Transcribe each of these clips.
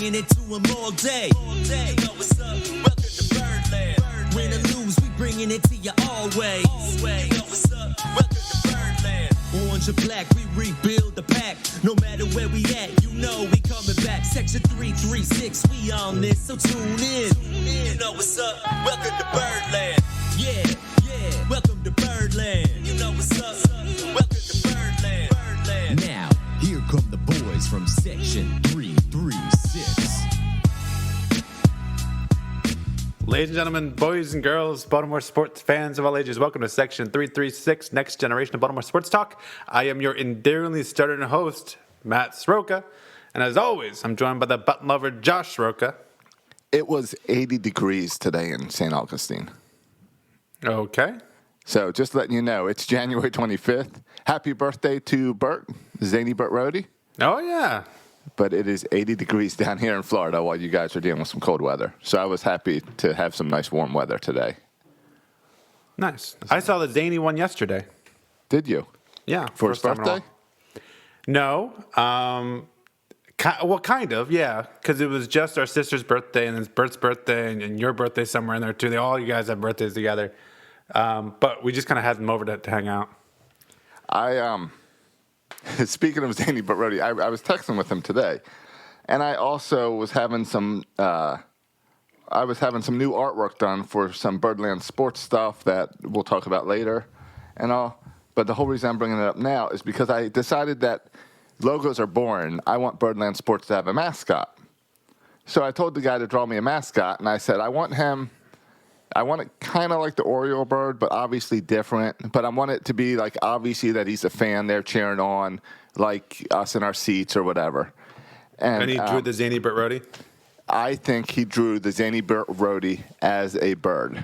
bringing it to them all day. You know what's up? Welcome to Birdland. Win or lose, we bringing it to you always. You know what's up? Welcome to Birdland. Orange or black, we rebuild the pack. No matter where we at, you know we coming back. Section 336, we on this, so tune in. You know what's up? Welcome to Birdland. Yeah, welcome to Birdland. You know what's up? Welcome to Birdland. Now, here come the boys from Section 336. Ladies and gentlemen, boys and girls, Baltimore sports fans of all ages, welcome to Section 336, Next Generation of Baltimore Sports Talk. I am your endearingly starter and host, Matt Sroka. And as always, I'm joined by the button lover, Josh Sroka. It was 80 degrees today in St. Augustine. Okay. So just letting you know, it's January 25th. Happy birthday to Bert, Zany Bert Rhodey. Oh, yeah. But it is 80 degrees down here in Florida while you guys are dealing with some cold weather. So I was happy to have some nice warm weather today. Nice. I saw the Zany one yesterday. Did you? Yeah. For his birthday? No. Well, kind of, yeah. Because it was just our sister's birthday, and it's Bert's birthday, and your birthday somewhere in there, too. All you guys have birthdays together. But we just kind of had them over to hang out. Speaking of Zany Bert Rhodey, I was texting with him today, and I also was having some new artwork done for some Birdland sports stuff that we'll talk about later, and all. But the whole reason I'm bringing it up now is because I decided that logos are boring. I want Birdland Sports to have a mascot. So I told the guy to draw me a mascot, and I said I want it kind of like the Oriole bird, but obviously different. But I want it to be like obviously that he's a fan there cheering on, like us in our seats or whatever. And he drew the Zany Bert Rhodey? I think he drew the Zany Bert Rhodey as a bird.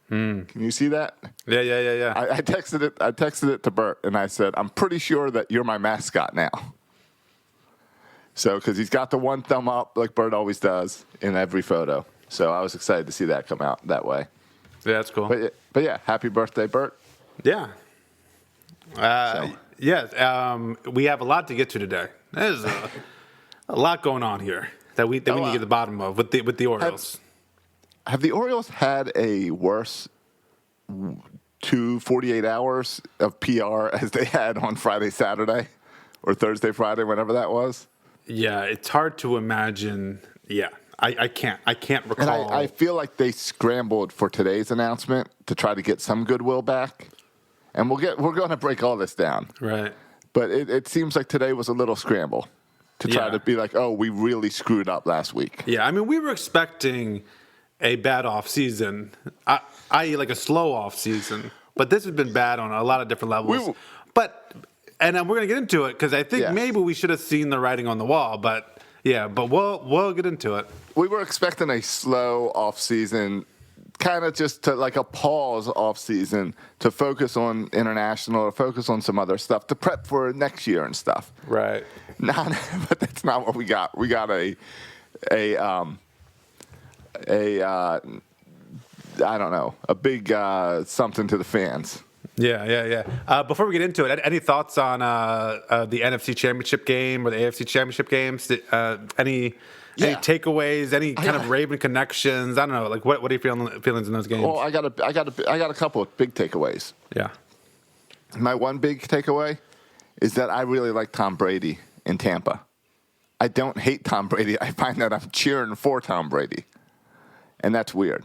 Can you see that? Yeah. I texted it to Bert, and I said, I'm pretty sure that you're my mascot now. So, because he's got the one thumb up like Bert always does in every photo. So I was excited to see that come out that way. Yeah, that's cool. But yeah, happy birthday, Bert. Yeah. Yeah, we have a lot to get to today. There's a lot going on here that we need to get to the bottom of with the Orioles. Have the Orioles had a worse 48 hours of PR as they had on Friday, Saturday, or Thursday, Friday, whenever that was? Yeah, it's hard to imagine. Yeah, I can't recall. And I feel like they scrambled for today's announcement to try to get some goodwill back. And we're going to break all this down. Right. But it seems like today was a little scramble to try to be like, oh, we really screwed up last week. Yeah, I mean, we were expecting a bad off season, i.e. like a slow off season. But this has been bad on a lot of different levels. And we're going to get into it because I think maybe we should have seen the writing on the wall. But we'll get into it. We were expecting a slow off season, kind of just to like a pause off season to focus on international or focus on some other stuff to prep for next year and stuff. Right. But that's not what we got. We got a I don't know, a big something to the fans. Yeah. Before we get into it, any thoughts on the NFC Championship game or the AFC Championship games? Any takeaways? Any kind of Raven connections? I don't know. Like, what are your feelings in those games? Well, I got a couple of big takeaways. Yeah. My one big takeaway is that I really like Tom Brady in Tampa. I don't hate Tom Brady. I find that I'm cheering for Tom Brady, and that's weird.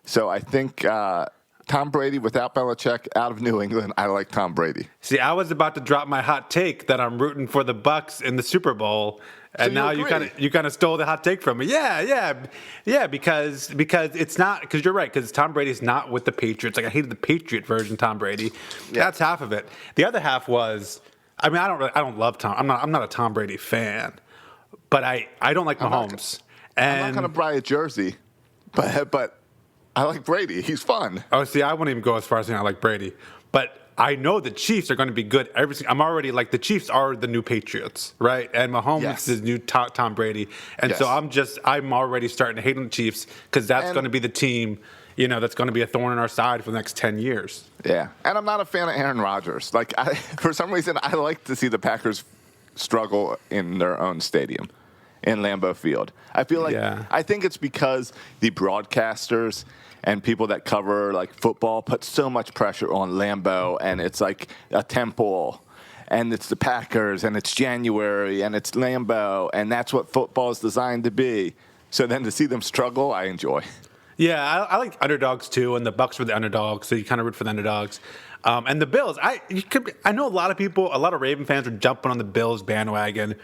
So I think Tom Brady without Belichick out of New England, I like Tom Brady. See, I was about to drop my hot take that I'm rooting for the Bucs in the Super Bowl, and so now you kind of stole the hot take from me. Yeah, because it's not, because you're right, because Tom Brady's not with the Patriots. Like, I hated the Patriot version of Tom Brady. Yeah. That's half of it. The other half was, I mean, I don't love Tom. I'm not a Tom Brady fan, but I don't like Mahomes. I'm not going to buy a jersey, but I like Brady. He's fun. Oh, see, I wouldn't even go as far as saying I like Brady. But I know the Chiefs are going to be good. I'm already like, the Chiefs are the new Patriots, right? And Mahomes is new Tom Brady. And so I'm already starting to hate on the Chiefs because that's going to be the team, that's going to be a thorn in our side for the next 10 years. Yeah. And I'm not a fan of Aaron Rodgers. Like, for some reason, I like to see the Packers struggle in their own stadium. in Lambeau Field. I feel like I think it's because the broadcasters and people that cover like football put so much pressure on Lambeau, and it's like a temple, and it's the Packers, and it's January, and it's Lambeau, and that's what football is designed to be. So then to see them struggle, I enjoy. Yeah, I like underdogs too, and the Bucks were the underdogs, so you kind of root for the underdogs. And the Bills, I know a lot of Raven fans are jumping on the Bills bandwagon,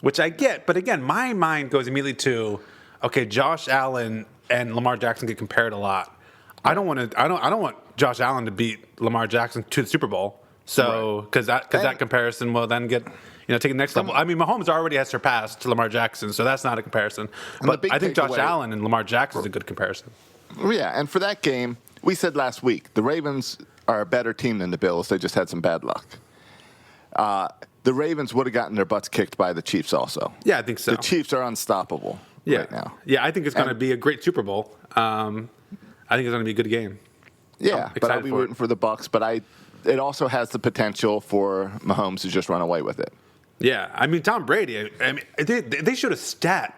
which I get, but again, my mind goes immediately to, okay, Josh Allen and Lamar Jackson get compared a lot. I don't want Josh Allen to beat Lamar Jackson to the Super Bowl. So because that comparison will then get take the next level. I mean, Mahomes already has surpassed Lamar Jackson, so that's not a comparison. But I think Josh Allen and Lamar Jackson is a good comparison. Yeah, and for that game, we said last week the Ravens are a better team than the Bills. They just had some bad luck. The Ravens would have gotten their butts kicked by the Chiefs also. Yeah, I think so. The Chiefs are unstoppable right now. Yeah, I think it's going to be a great Super Bowl. I think it's going to be a good game. Yeah, but I'll be rooting for the Bucks. But it also has the potential for Mahomes to just run away with it. Yeah, I mean, Tom Brady, they showed a stat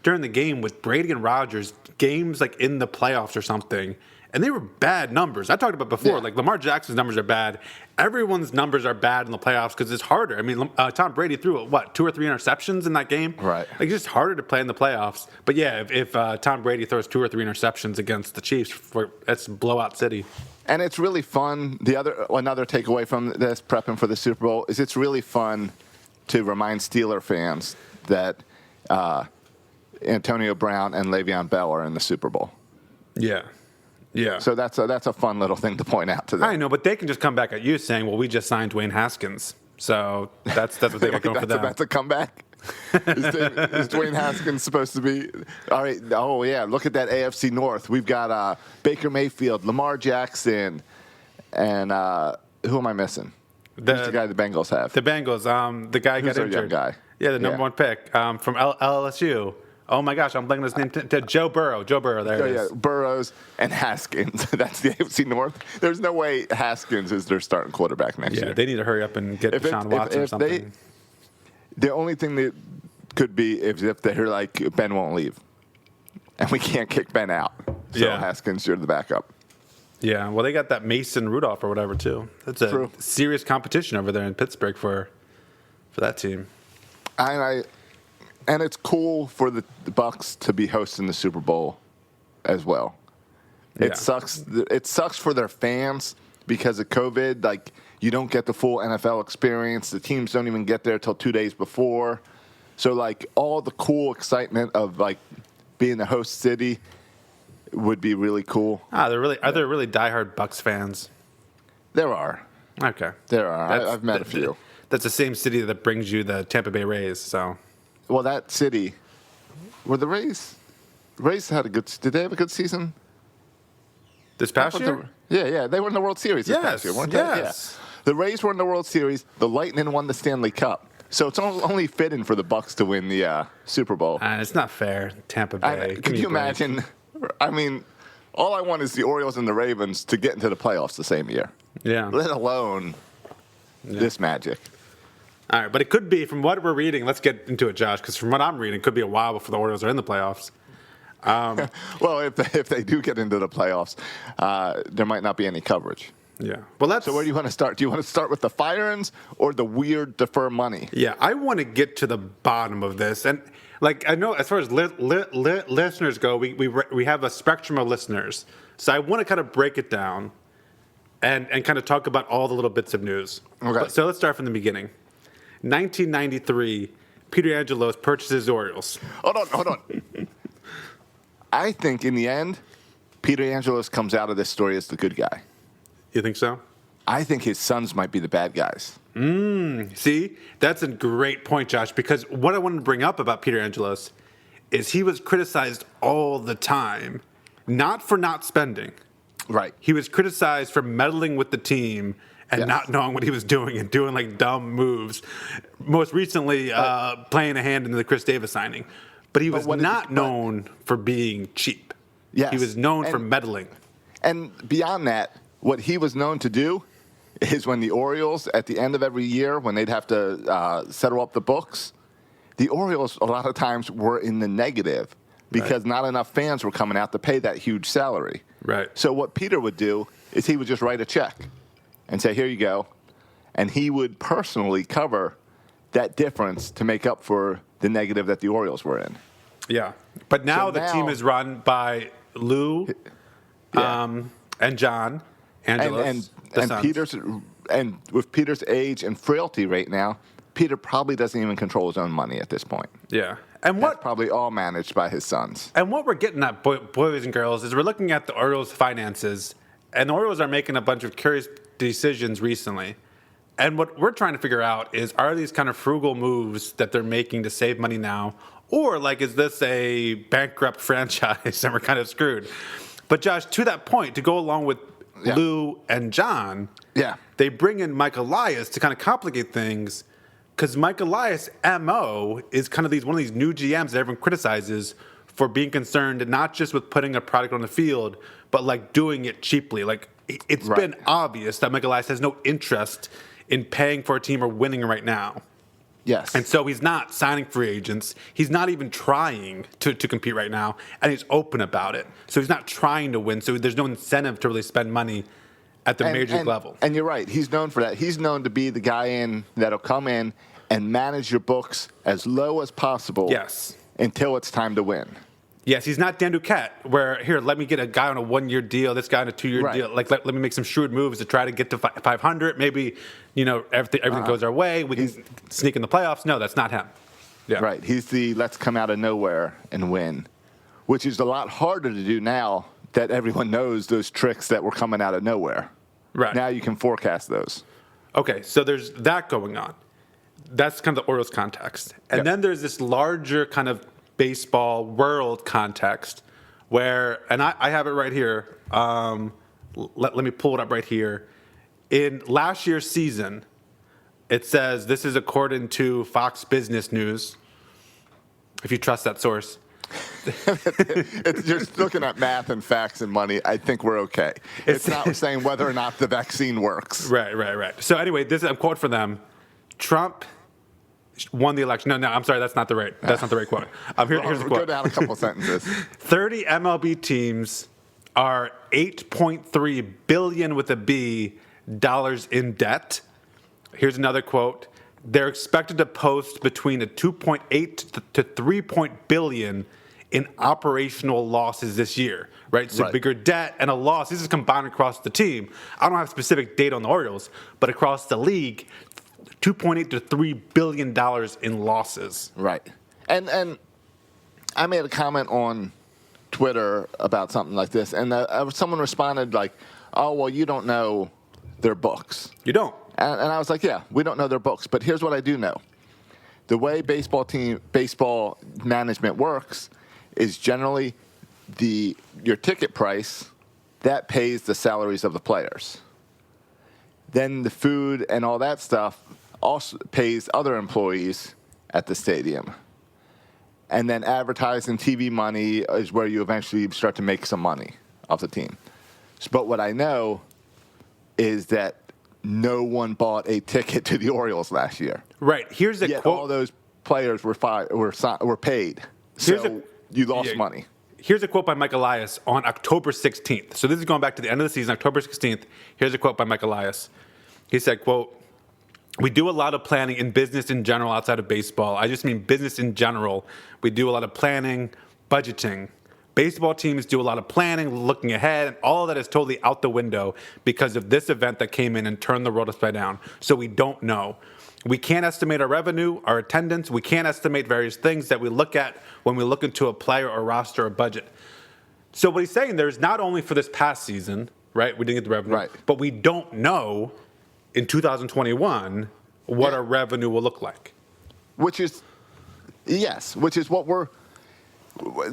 during the game with Brady and Rodgers, games like in the playoffs or something, and they were bad numbers. I talked about before, like Lamar Jackson's numbers are bad. Everyone's numbers are bad in the playoffs because it's harder. I mean, Tom Brady threw, 2 or 3 interceptions in that game? Right. Like, it's just harder to play in the playoffs. But yeah, if Tom Brady throws 2 or 3 interceptions against the Chiefs, that's blowout city. And it's really fun. Another takeaway from this, prepping for the Super Bowl, is it's really fun to remind Steeler fans that Antonio Brown and Le'Veon Bell are in the Super Bowl. Yeah. Yeah. So that's a fun little thing to point out to them. I know, but they can just come back at you saying, well, we just signed Dwayne Haskins. So that's what they got going for them. That's a comeback? Is Dwayne Haskins supposed to be – all right. Oh, yeah. Look at that AFC North. We've got Baker Mayfield, Lamar Jackson, and who am I missing? Who's the guy the Bengals have? The Bengals. The guy got injured. Young guy? Yeah, the number 1 pick from LSU. Oh, my gosh, I'm blanking his name. To Joe Burrow. Joe Burrow, there it is. Yeah, Burrows and Haskins. That's the AFC North. There's no way Haskins is their starting quarterback next year. Yeah, they need to hurry up and get Deshaun Watson or something. The only thing that could be is if they're like, Ben won't leave. And we can't kick Ben out. So Haskins, you're the backup. Yeah, well, they got that Mason Rudolph or whatever, too. That's a serious competition over there in Pittsburgh for that team. And it's cool for the Bucks to be hosting the Super Bowl as well. Yeah. It sucks for their fans because of COVID. Like, you don't get the full NFL experience. The teams don't even get there till 2 days before. So, like, all the cool excitement of, like, being the host city would be really cool. Are there really diehard Bucks fans? There are. Okay. There are. I've met a few. That's the same city that brings you the Tampa Bay Rays, so... Well, that city, were the Rays had did they have a good season? This past year? Yeah. They were in the World Series this past year, weren't they? Yes. Yeah. The Rays were in the World Series. The Lightning won the Stanley Cup. So it's only fitting for the Bucks to win the Super Bowl. It's not fair, Tampa Bay. Could you imagine? I mean, all I want is the Orioles and the Ravens to get into the playoffs the same year. Yeah. Let alone this magic. All right, but it could be, from what we're reading, let's get into it, Josh, because from what I'm reading, it could be a while before the Orioles are in the playoffs. Well, if they do get into the playoffs, there might not be any coverage. Yeah. Well, so where do you want to start? Do you want to start with the firings or the weird defer money? Yeah, I want to get to the bottom of this. And, like, I know as far as listeners go, we have a spectrum of listeners. So I want to kind of break it down and kind of talk about all the little bits of news. Okay. So let's start from the beginning. 1993, Peter Angelos purchases Orioles. Hold on. I think in the end, Peter Angelos comes out of this story as the good guy. You think so? I think his sons might be the bad guys. See, that's a great point, Josh, because what I wanted to bring up about Peter Angelos is he was criticized all the time, not for not spending. Right. He was criticized for meddling with the team and not knowing what he was doing and doing like dumb moves. Most recently, playing a hand in the Chris Davis signing. But he was not known for being cheap. Yes. He was known for meddling. And beyond that, what he was known to do is when the Orioles, at the end of every year, when they'd have to settle up the books, the Orioles a lot of times were in the negative because not enough fans were coming out to pay that huge salary. Right. So what Peter would do is he would just write a check and say, here you go. And he would personally cover that difference to make up for the negative that the Orioles were in. Yeah. But now the team is run by Lou and John Angelos. And with Peter's age and frailty right now, Peter probably doesn't even control his own money at this point. Yeah. And That's probably all managed by his sons. And what we're getting at, boys and girls, is we're looking at the Orioles' finances, and the Orioles are making a bunch of curious decisions recently. And what we're trying to figure out is, are these kind of frugal moves that they're making to save money now, or like, is this a bankrupt franchise and we're kind of screwed? But Josh, to that point, to go along with Lou and John, they bring in Mike Elias to kind of complicate things, because Mike Elias' MO is kind of one of these new GMs that everyone criticizes for being concerned not just with putting a product on the field, but like doing it cheaply. Like, it's been obvious that Mike Elias has no interest in paying for a team or winning right now. Yes. And so he's not signing free agents. He's not even trying to compete right now, and he's open about it. So he's not trying to win. So there's no incentive to really spend money at the major league level. And you're right. He's known for that. He's known to be the guy that'll come in and manage your books as low as possible. Yes. Until it's time to win. Yes, he's not Dan Duquette, where, here, let me get a guy on a 1-year deal, this guy on a 2-year deal. Like, let me make some shrewd moves to try to get to 500. Maybe, everything goes our way. We can sneak in the playoffs. No, that's not him. Yeah. Right. He's the let's come out of nowhere and win, which is a lot harder to do now that everyone knows those tricks that were coming out of nowhere. Right. Now you can forecast those. Okay, so there's that going on. That's kind of the Orioles context. And then there's this larger kind of baseball world context where, and I have it right here. Let me pull it up right here. In last year's season, it says, this is according to Fox Business News, if you trust that source. You're looking at math and facts and money. I think we're okay. It's not saying whether or not the vaccine works. Right. So anyway, this is a quote from them. Trump won the election. No, I'm sorry, that's not the right quote. Here's the quote. Go down a couple sentences. 30 MLB teams are $8.3 billion with a B dollars in debt. Here's another quote. They're expected to post between a 2.8 to 3 billion in operational losses this year, right? So bigger debt and a loss. This is combined across the team. I don't have specific data on the Orioles, but across the league, $2.8 to $3 billion in losses. Right. And I made a comment on Twitter about something like this, and someone responded like, oh, well, you don't know their books. You don't. And I was like, yeah, we don't know their books, but here's what I do know. The way baseball management works is generally your ticket price, that pays the salaries of the players. Then the food and all that stuff also pays other employees at the stadium. And then advertising, TV money is where you eventually start to make some money off the team. But what I know is that no one bought a ticket to the Orioles last year. Right. Here's a Yet quote. All those players were paid. So you lost money. Here's a quote by Mike Elias on October 16th. So this is going back to the end of the season, October 16th. Here's a quote by Mike Elias. He said, quote, "We do a lot of planning in business in general outside of baseball. I just mean business in general. We do a lot of planning, budgeting. Baseball teams do a lot of planning, looking ahead, and all of that is totally out the window because of this event that came in and turned the world upside down. So we don't know. We can't estimate our revenue, our attendance. We can't estimate various things that we look at when we look into a player or roster or budget." So what he's saying there is not only for this past season, right? We didn't get the revenue, right, but we don't know in 2021 what our revenue will look like. Which is what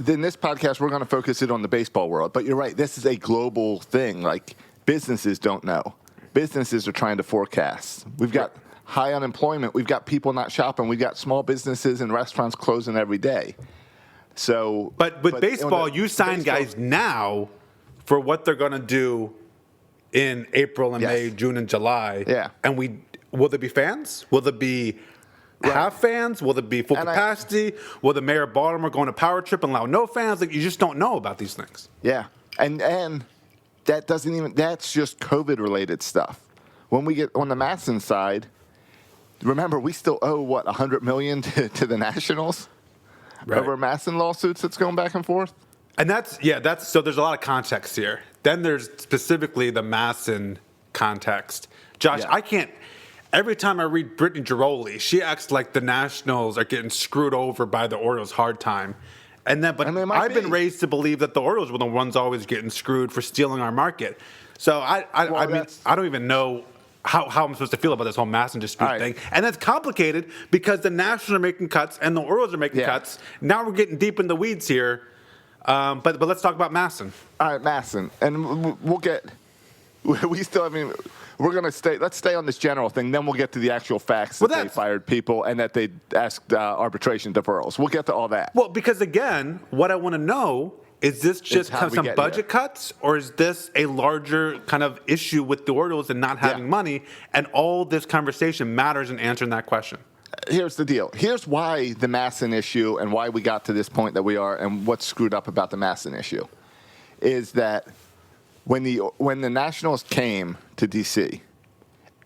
in this podcast, we're going to focus it on the baseball world. But you're right, this is a global thing. Like, businesses don't know. Businesses are trying to forecast. We've got high unemployment. We've got people not shopping. We've got small businesses and restaurants closing every day. So, but with baseball, you sign guys now for what they're going to do in April and May, June and July. Yeah. And will there be fans? Will there be have fans? Will there be full capacity? Will the mayor of Baltimore go on a power trip and allow no fans? Like, you just don't know about these things. Yeah, and that doesn't even. That's just COVID-related stuff. When we get on the Matson side, remember we still owe what $100 million to the Nationals over Matson lawsuits that's going back and forth. And that's so. There's a lot of context here. Then there's specifically the Matson context. Josh, I can't. Every time I read Brittany Giroli, she acts like the Nationals are getting screwed over by the Orioles hard time. But I've been raised to believe that the Orioles were the ones always getting screwed for stealing our market. So I don't even know how I'm supposed to feel about this whole Matson dispute thing. And that's complicated because the Nationals are making cuts and the Orioles are making cuts. Now we're getting deep in the weeds here. But let's talk about Matson. All right, Matson, and we'll get. We still. I mean, we're gonna stay. Let's stay on this general thing. Then we'll get to the actual facts that they fired people and that they asked arbitration deferrals. We'll get to all that. Well, because again, what I want to know is this just some budget cuts, or is this a larger kind of issue with the Orioles and not having money? And all this conversation matters in answering that question. Here's the deal. Here's why the Matson issue and why we got to this point that we are and what's screwed up about the Matson issue is that when the Nationals came to D.C.,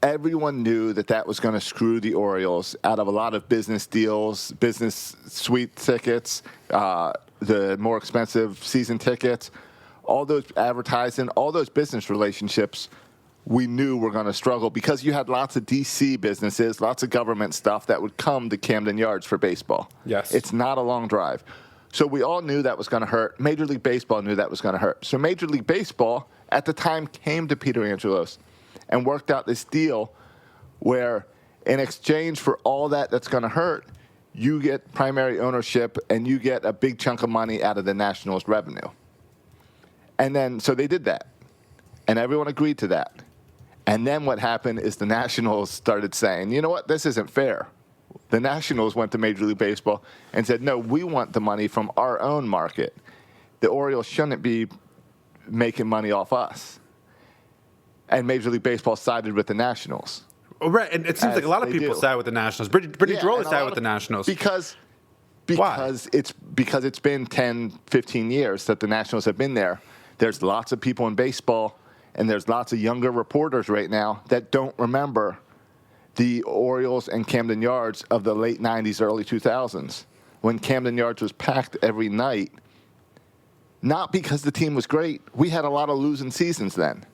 everyone knew that was going to screw the Orioles out of a lot of business deals, business suite tickets, the more expensive season tickets, all those advertising, all those business relationships we knew were going to struggle because you had lots of D.C. businesses, lots of government stuff that would come to Camden Yards for baseball. Yes. It's not a long drive. So we all knew that was going to hurt. Major League Baseball knew that was going to hurt. So Major League Baseball at the time came to Peter Angelos and worked out this deal where in exchange for all that's going to hurt, you get primary ownership and you get a big chunk of money out of the Nationals' revenue. And then, so they did that. And everyone agreed to that. And then what happened is the Nationals started saying, you know what, this isn't fair. The Nationals went to Major League Baseball and said, no, we want the money from our own market. The Orioles shouldn't be making money off us. And Major League Baseball sided with the Nationals. Right, and it seems like a lot of people side with the Nationals. Brittany Giroli sided with the Nationals. Because it's been 10, 15 years that the Nationals have been there. There's lots of people in baseball, and there's lots of younger reporters right now that don't remember the Orioles and Camden Yards of the late 90s, early 2000s, when Camden Yards was packed every night. Not because the team was great. We had a lot of losing seasons then.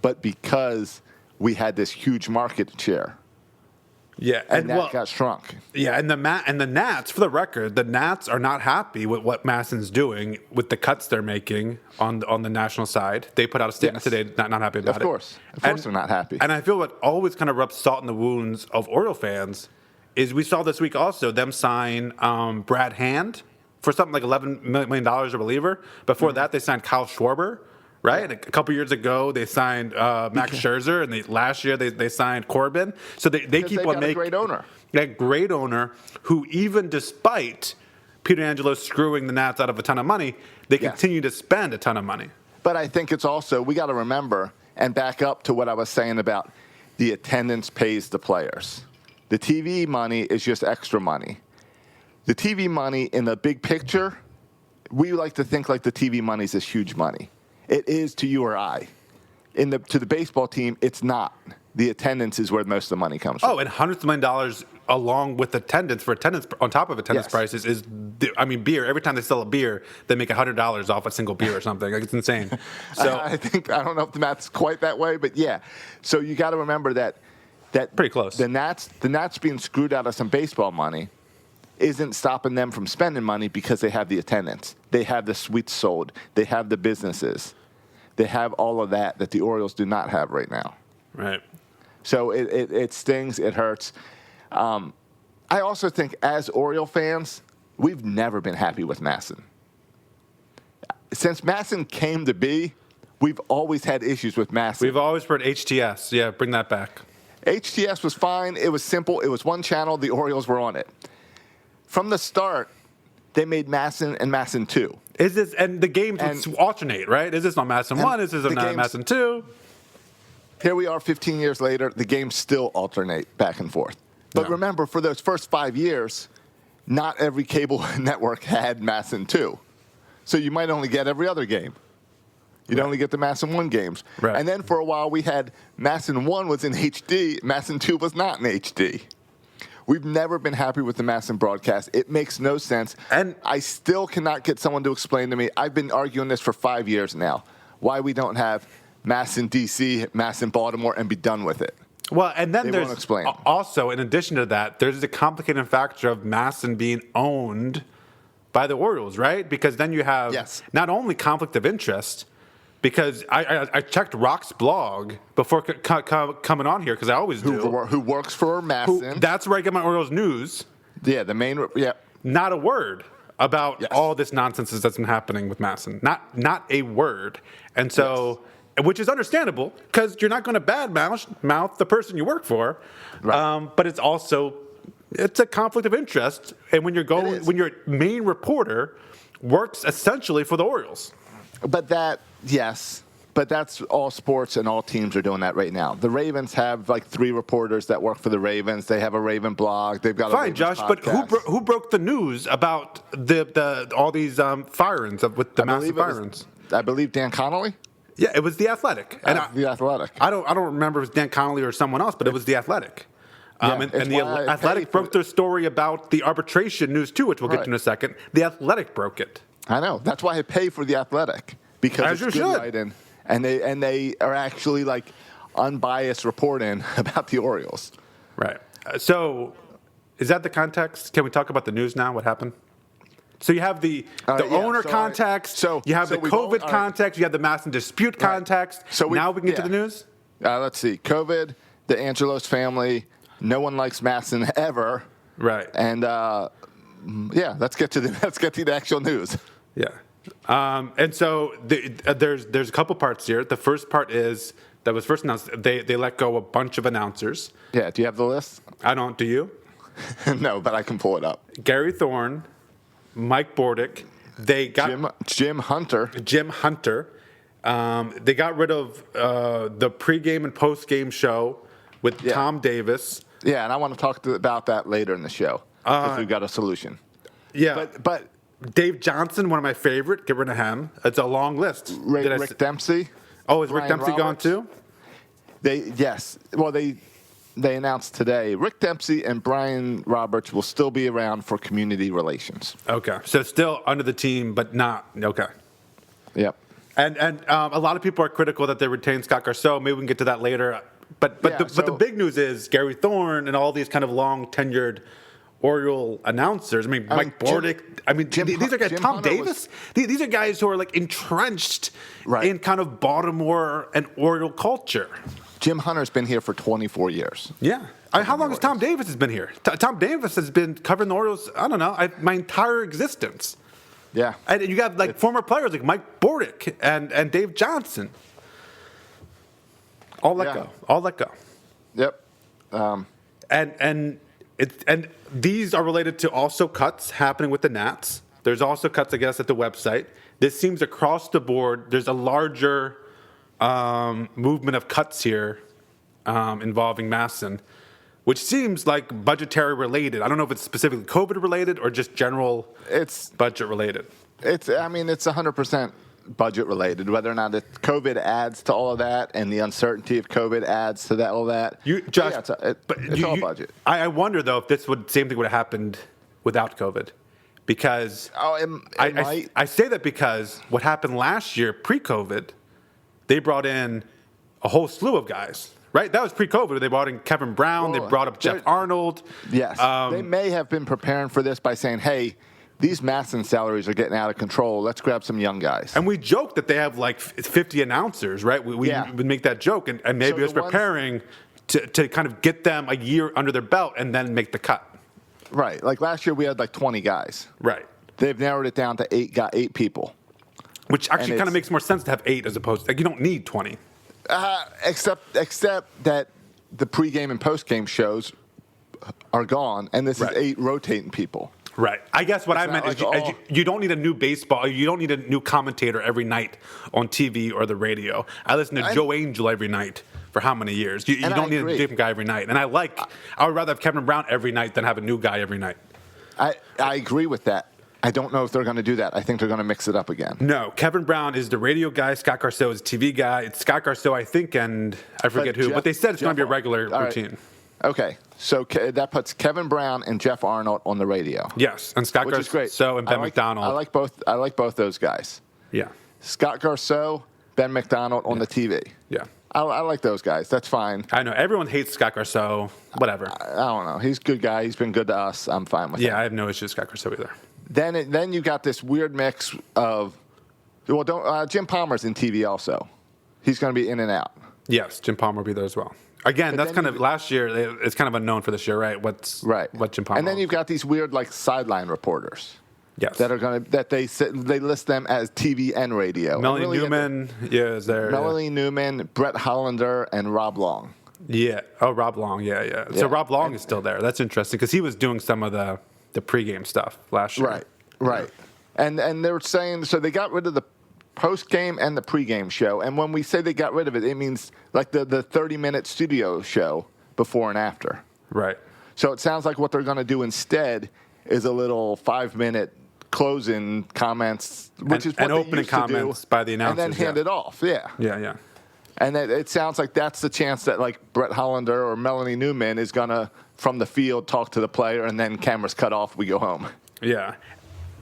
But because we had this huge market share. Yeah, and that got shrunk. Yeah, and the Nats, for the record, the Nats are not happy with what Masson's doing with the cuts they're making on the national side. They put out a statement today, not happy about it. Of course, they're not happy. And I feel what always kind of rubs salt in the wounds of Oriole fans is we saw this week also them sign Brad Hand for something like $11 million a reliever. Before that, they signed Kyle Schwarber. Right, a couple years ago they signed Max Scherzer, and last year they signed Corbin. So they keep on making a great owner. That great owner who, even despite Peter Angelos screwing the Nats out of a ton of money, they continue to spend a ton of money. But I think it's also we got to remember and back up to what I was saying about the attendance pays the players. The TV money is just extra money. The TV money in the big picture, we like to think like the TV money is this huge money. It is to you or I. To the baseball team, it's not. The attendance is where most of the money comes from. Oh, and hundreds of millions of dollars along with attendance on top of attendance prices is, beer. Every time they sell a beer, they make $100 off a single beer or something. Like, it's insane. So I don't know if the math's quite that way, but yeah. So you got to remember that pretty close. The Nats being screwed out of some baseball money isn't stopping them from spending money because they have the attendance. They have the suites sold. They have the businesses. They have all of that the Orioles do not have right now. Right. So it stings. It hurts. I also think as Oriole fans, we've never been happy with Masson. Since Masson came to be, we've always had issues with Masson. We've always heard HTS. Yeah, bring that back. HTS was fine. It was simple. It was one channel. The Orioles were on it. From the start, they made Masson and Masson 2. And the games would alternate, right? Is this on Masson 1? Is this on Masson 2? Here we are 15 years later. The games still alternate back and forth. But No. remember, for those first 5 years, not every cable network had MASN 2. So you might only get every other game. You'd only get the MASN 1 games. Right. And then for a while we had MASN 1 was in HD, MASN 2 was not in HD. We've never been happy with the MASN broadcast. It makes no sense. And I still cannot get someone to explain to me. I've been arguing this for 5 years now. Why we don't have MASN DC, MASN Baltimore, and be done with it. Well, and then They there's won't explain. Also, in addition to that, there's the complicating factor of MASN being owned by the Orioles, right? Because then you have Yes. not only conflict of interest, because I checked Rock's blog before coming on here, because I always do. Who works for MASN. That's where I get my Orioles news. Yeah, the main, yeah. Not a word about Yes. all this nonsense that's been happening with MASN. Not a word. And so, which is understandable, because you're not going to badmouth the person you work for. Right. But it's also, it's a conflict of interest. And when when your main reporter works essentially for the Orioles. But that's all sports, and all teams are doing that right now. The Ravens have like 3 reporters that work for the Ravens. They have a Raven blog. They've got a Fine, Ravens Josh, but podcast. who broke the news about the all these firings with the massive firings? I believe Dan Connolly. Yeah, it was The Athletic. And The Athletic. I don't remember if it was Dan Connolly or someone else, but it was The Athletic. Yeah, And it's the why I Athletic pay for broke their story about the arbitration news too, which we'll get to in a second. The Athletic broke it. I know. That's why I pay for The Athletic, because As you it's good should. writing, and they are actually like unbiased reporting about the Orioles. Right. So, is that the context? Can we talk about the news now? What happened? So you have the Yeah, owner so context. You have the we've COVID all- context. You have the MASN dispute context. So now we can get to the news. Let's see. COVID, the Angelos family. No one likes MASN ever. Right. And let's get to the actual news. Yeah. And so there's a couple parts here. The first part is that was first announced. They let go a bunch of announcers. Yeah. Do you have the list? I don't. Do you? No, but I can pull it up. Gary Thorne, Mike Bordick. They got Jim Hunter. Jim Hunter. They got rid of the pregame and postgame show with Tom Davis. Yeah, and I want to talk about that later in the show, because we've got a solution. Yeah. But Dave Johnson, one of my favorite. Get rid of him. It's a long list. Rick Dempsey. Oh, is Rick Brian Dempsey Roberts. gone too? Yes. Well, they announced today Rick Dempsey and Brian Roberts will still be around for community relations. Okay. So still under the team, but not. Okay. Yep. And a lot of people are critical that they retained Scott Garceau. Maybe we can get to that later. But the big news is Gary Thorne and all these kind of long tenured Oriole announcers. I mean, Mike Bordick. These are guys. Jim Tom Hunter Davis. These are guys who are like entrenched Right. in kind of Baltimore and Oriole culture. Jim Hunter's been here for 24 years. Yeah. How long has Tom Davis has been here? Tom Davis has been covering the Orioles, I don't know, my entire existence. Yeah. And you got like former players like Mike Bordick and Dave Johnson. All let go. All let go. Yep. And these are related to also cuts happening with the Nats. There's also cuts, I guess, at the website. This seems across the board. There's a larger movement of cuts here involving MASN, which seems like budgetary related. I don't know if it's specifically COVID related or just general budget related. It's 100% budget related. Whether or not COVID adds to all of that, and the uncertainty of COVID adds to that, all that. Josh, it's all budget. I wonder though if same thing would have happened without COVID, because I say that because what happened last year pre-COVID, they brought in a whole slew of guys. Right, that was pre-COVID. They brought in Kevin Brown. They brought up Jeff Arnold. Yes, they may have been preparing for this by saying, "Hey, these MASN salaries are getting out of control. Let's grab some young guys." And we joke that they have like 50 announcers, right? We would make that joke, and maybe it's preparing to kind of get them a year under their belt and then make the cut. Right, like last year we had like 20 guys. Right. They've narrowed it down to 8 people. Which actually kind of makes more sense to have 8 as opposed to, like, you don't need 20. Except that the pregame and postgame shows are gone, and this is 8 rotating people. Right. I guess what I meant is you don't need a new baseball. You don't need a new commentator every night on TV or the radio. I listen to Joe Angel every night for how many years? You don't need a different guy every night. And I would rather have Kevin Brown every night than have a new guy every night. I agree with that. I don't know if they're going to do that. I think they're going to mix it up again. No, Kevin Brown is the radio guy. Scott Garceau is the TV guy. It's Scott Garceau, I think, and I forget who. But they said it's going to be a regular routine. Right. Okay, so that puts Kevin Brown and Jeff Arnold on the radio. Yes, and Scott Garceau and Ben McDonald. I like both those guys. Yeah. Scott Garceau, Ben McDonald on the TV. Yeah. I like those guys. That's fine. I know. Everyone hates Scott Garceau. Whatever. I don't know. He's a good guy. He's been good to us. I'm fine with him. Yeah, I have no issue with Scott Garceau either. Then you got this weird mix of, Jim Palmer's in TV also. He's going to be in and out. Yes, Jim Palmer will be there as well. Again, that's kind of last year. It's kind of unknown for this year, right? What Jim Palmer. And then you've got these weird sideline reporters. Yes. That they list them as TV and radio. Melanie Newman, is there? Melanie Newman, Brett Hollander, and Rob Long. Yeah. Oh, Rob Long. Yeah. So Rob Long is still there. That's interesting because he was doing some of the pregame stuff last year. Right. And they were saying, so they got rid of the post-game and the pregame show. And when we say they got rid of it, it means like the 30-minute studio show before and after. Right. So it sounds like what they're going to do instead is a little 5-minute closing comments, which is what they opening used comments to do, by the announcers. and then hand it off. Yeah. Yeah. And it sounds like that's the chance that like Brett Hollander or Melanie Newman is going to, from the field, talk to the player, and then cameras cut off, we go home. Yeah.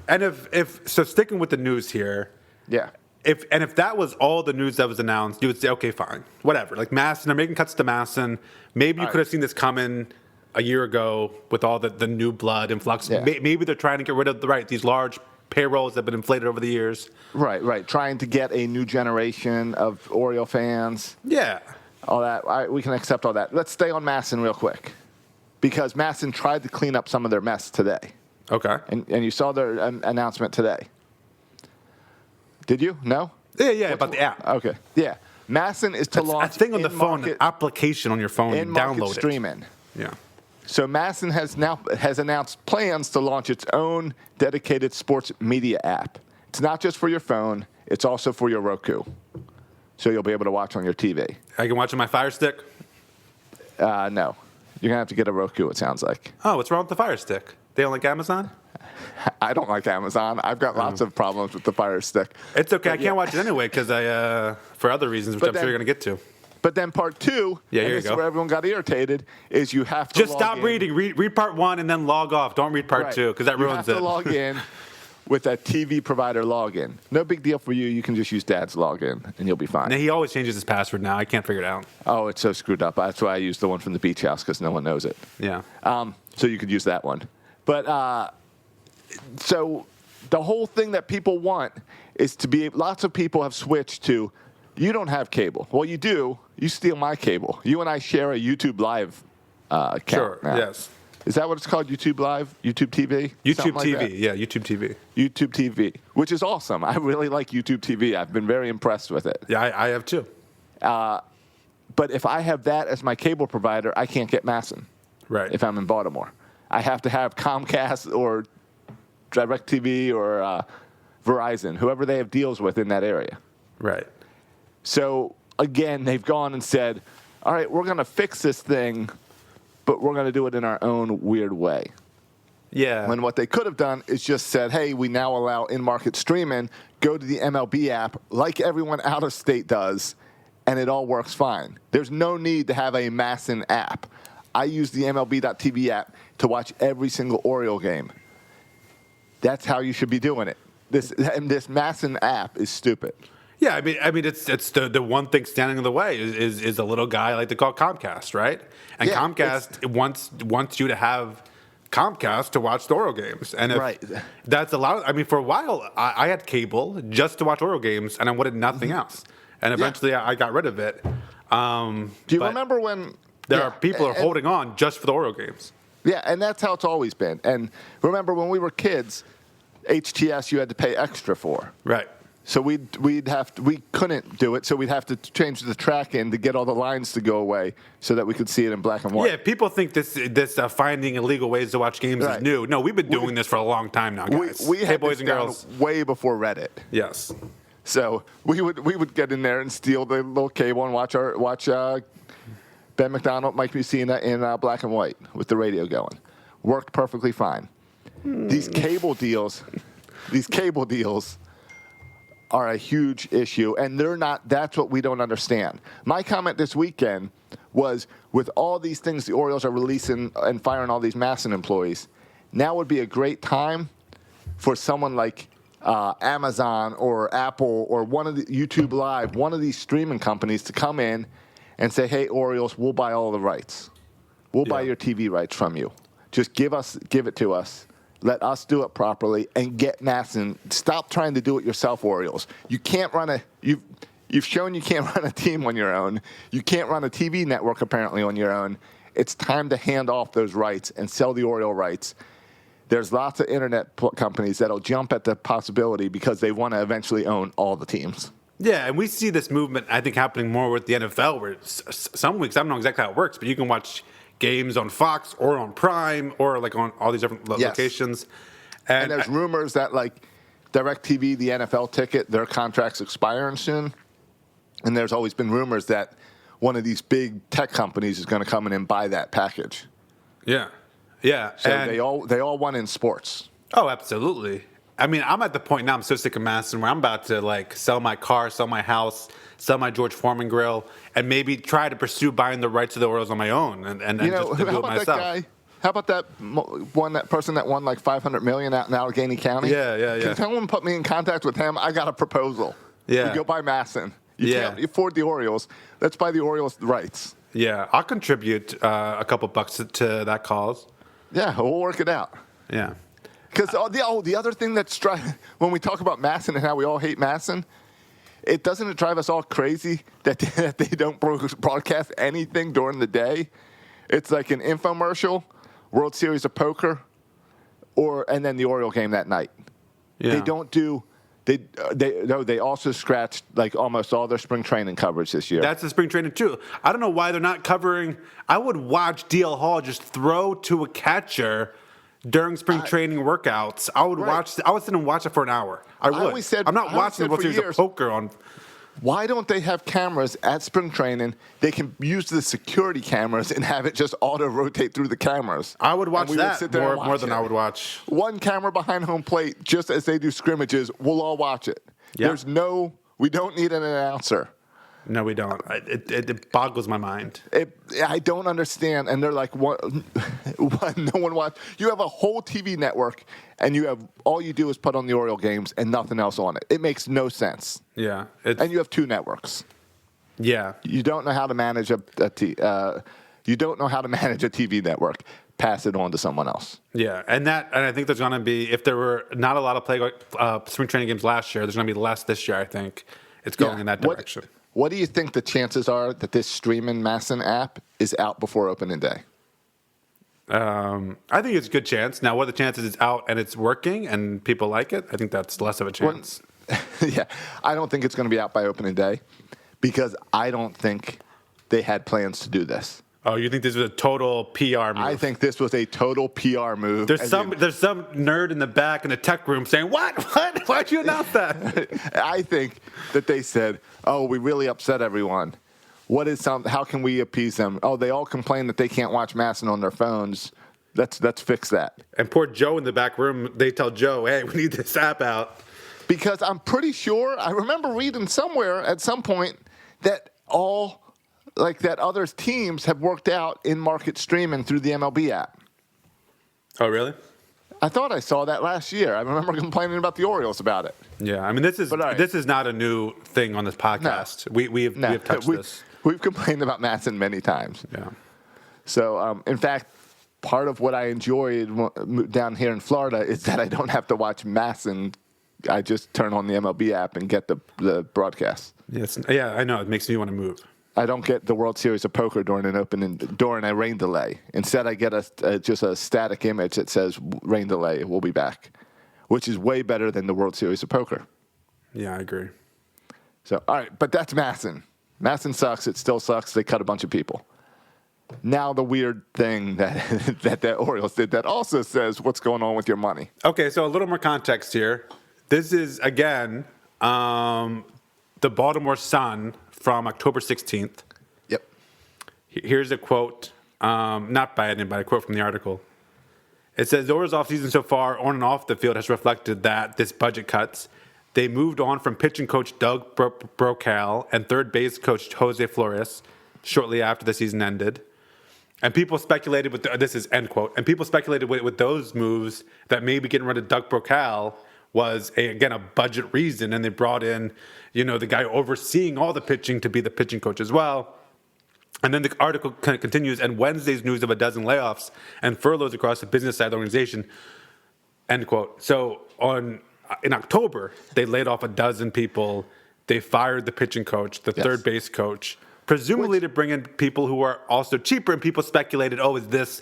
And if sticking with the news here. Yeah. If that was all the news that was announced, you would say, okay, fine, whatever. Like Masson, they're making cuts to Masson. Maybe you could have seen this coming a year ago with all the new blood influx. Yeah. Maybe they're trying to get rid of these large payrolls that have been inflated over the years. Right. Trying to get a new generation of Oriole fans. Yeah. All that. We can accept all that. Let's stay on Masson real quick. Because Masson tried to clean up some of their mess today. Okay. And you saw their announcement today. Did you? No? Yeah, about the app. Okay. Yeah. Masson is to launch a thing on the phone, an application on your phone, and download it. Streaming. Yeah. So Masson has announced plans to launch its own dedicated sports media app. It's not just for your phone; it's also for your Roku. So you'll be able to watch on your TV. I can watch on my Fire Stick? No, you're gonna have to get a Roku. It sounds like. Oh, what's wrong with the Fire Stick? They don't like Amazon? I don't like Amazon. I've got lots of problems with the Fire Stick. It's okay. I can't watch it anyway because for other reasons, which I'm sure you're gonna get to. But then part two, and this is where everyone got irritated, is you have to just stop reading. Read part one and then log off. Don't read part two because that ruins it. You have to log in with a TV provider login. No big deal for you. You can just use Dad's login and you'll be fine. And he always changes his password now. I can't figure it out. Oh, it's so screwed up. That's why I use the one from the beach house because no one knows it. Yeah. So you could use that one. But so the whole thing that people want is to be. Lots of people have switched to. You don't have cable. Well, you do. You steal my cable. You and I share a YouTube Live account. Sure, now. yes. Is that what it's called? YouTube Live? YouTube TV? YouTube TV, yeah, YouTube TV. YouTube TV, which is awesome. I really like YouTube TV. I've been very impressed with it. Yeah, I have too. But if I have that as my cable provider, I can't get Masson. Right. If I'm in Baltimore. I have to have Comcast or DirecTV or Verizon, whoever they have deals with in that area. Right. So, again, they've gone and said, all right, we're going to fix this thing, but we're going to do it in our own weird way. Yeah. When what they could have done is just said, hey, we now allow in-market streaming, go to the MLB app like everyone out of state does, and it all works fine. There's no need to have a Masson app. I use the MLB.TV app to watch every single Oriole game. That's how you should be doing it. This Masson app is stupid. Yeah, I mean, it's the one thing standing in the way is a little guy I like to call Comcast, right? And yeah, Comcast wants you to have Comcast to watch the Oriole games, and that's a lot. I mean, for a while, I had cable just to watch Oriole games, and I wanted nothing else. And eventually, I got rid of it. Do you remember when there are people who are holding on just for the Oriole games? Yeah, and that's how it's always been. And remember when we were kids, HTS you had to pay extra for. Right. So we couldn't do it, so we'd have to change the track in to get all the lines to go away so that we could see it in black and white. Yeah, people think this finding illegal ways to watch games is new. No, we've been doing this for a long time now, guys. We had boys and girls way before Reddit. Yes. So we would get in there and steal the little cable and watch Ben McDonald, Mike Mussina in black and white with the radio going. Worked perfectly fine. These cable deals are a huge issue, and they're not. That's what we don't understand. My comment this weekend was, with all these things the Orioles are releasing and firing all these Masson employees, now would be a great time for someone like Amazon or Apple or one of the YouTube Live, one of these streaming companies to come in and say, hey, Orioles, we'll buy all the rights. We'll buy your TV rights from you. Just give it to us. Let us do it properly and get Masson. Stop trying to do it yourself, Orioles. You can't run you've shown you can't run a team on your own. You can't run a TV network apparently on your own. It's time to hand off those rights and sell the Oriole rights. There's lots of internet companies that'll jump at the possibility because they want to eventually own all the teams. Yeah, and we see this movement, I think, happening more with the NFL, where some weeks, I don't know exactly how it works, but you can watch games on Fox or on Prime or like on all these different locations. And there's rumors that like DirecTV, the NFL ticket, their contract's expiring soon. And there's always been rumors that one of these big tech companies is going to come in and buy that package. Yeah. Yeah. So they all want in sports. Oh, absolutely. I mean, I'm at the point now, I'm so sick of Masson, where I'm about to like sell my car, sell my house, sell my George Foreman grill, and maybe try to pursue buying the rights to the Orioles on my own and just do it myself. How about that person that won like $500 million out in Allegheny County? Yeah. Can someone put me in contact with him? I got a proposal. Yeah. We go buy Masson. You can't afford the Orioles. Let's buy the Orioles rights. Yeah, I'll contribute a couple bucks to that cause. Yeah, we'll work it out. Yeah. Because the other thing that's when we talk about Masson and how we all hate Masson, doesn't it drive us all crazy that they don't broadcast anything during the day? It's like an infomercial, World Series of Poker, and then the Oriole game that night. Yeah. They don't do. They also scratched like almost all their spring training coverage this year. That's the spring training too. I don't know why they're not covering. I would watch DL Hall just throw to a catcher during spring training workouts. I would watch. I would sit and watch it for an hour. I would. always said, I'm not watching the World Series of Poker on. Why don't they have cameras at spring training? They can use the security cameras and have it just auto-rotate through the cameras. I would watch that more than I would watch. One camera behind home plate, just as they do scrimmages, we'll all watch it. Yeah. We don't need an announcer. No, we don't. It boggles my mind. I don't understand. And they're like, what, no one watch. You have a whole TV network, and all you do is put on the Oriole games and nothing else on it. It makes no sense. Yeah. And you have two networks. Yeah. You don't know how to manage you don't know how to manage a TV network. Pass it on to someone else. Yeah, and I think there's going to be, if there were not a lot of spring training games last year, there's going to be less this year. I think it's going in that direction. What do you think the chances are that this streaming Masson app is out before opening day? I think it's a good chance. Now, what are the chances it's out and it's working and people like it? I think that's less of a chance. Yeah, I don't think it's going to be out by opening day because I don't think they had plans to do this. Oh, you think this was a total PR move? I think this was a total PR move. There's some nerd in the back in the tech room saying, "What? Why'd you announce that?" I think that they said, "Oh, we really upset everyone. How can we appease them? Oh, they all complain that they can't watch Masson on their phones. Let's fix that." And poor Joe in the back room, they tell Joe, "Hey, we need this app out." Because I'm pretty sure I remember reading somewhere at some point that that other teams have worked out in-market streaming through the MLB app. Oh, really? I thought I saw that last year. I remember complaining about the Orioles about it. Yeah, I mean, this is not a new thing on this podcast. No. We have touched this. We've complained about Masson many times. Yeah. So, in fact, part of what I enjoyed down here in Florida is that I don't have to watch Masson. I just turn on the MLB app and get the broadcast. Yes. Yeah, I know. It makes me want to move. I don't get the World Series of Poker during a rain delay. Instead, I get just a static image that says rain delay. We'll be back, which is way better than the World Series of Poker. Yeah, I agree. So, all right, but that's Masson. Masson sucks. It still sucks. They cut a bunch of people. Now the weird thing that the Orioles did that also says what's going on with your money. Okay, so a little more context here. This is, again, the Baltimore Sun from October 16th. Yep. Here's a quote, not by anybody, a quote from the article. It says, the Orioles offseason so far, on and off the field, has reflected that this budget cuts. They moved on from pitching coach Doug Brokaw and third base coach Jose Flores shortly after the season ended. And people speculated this is end quote, and people speculated with those moves that maybe getting rid of Doug Brokaw was, a budget reason. And they brought in, the guy overseeing all the pitching to be the pitching coach as well. And then the article kind of continues, and Wednesday's news of a dozen layoffs and furloughs across the business side of the organization, end quote. So in October, they laid off a dozen people. They fired the pitching coach, the third base coach, presumably to bring in people who are also cheaper. And people speculated, is this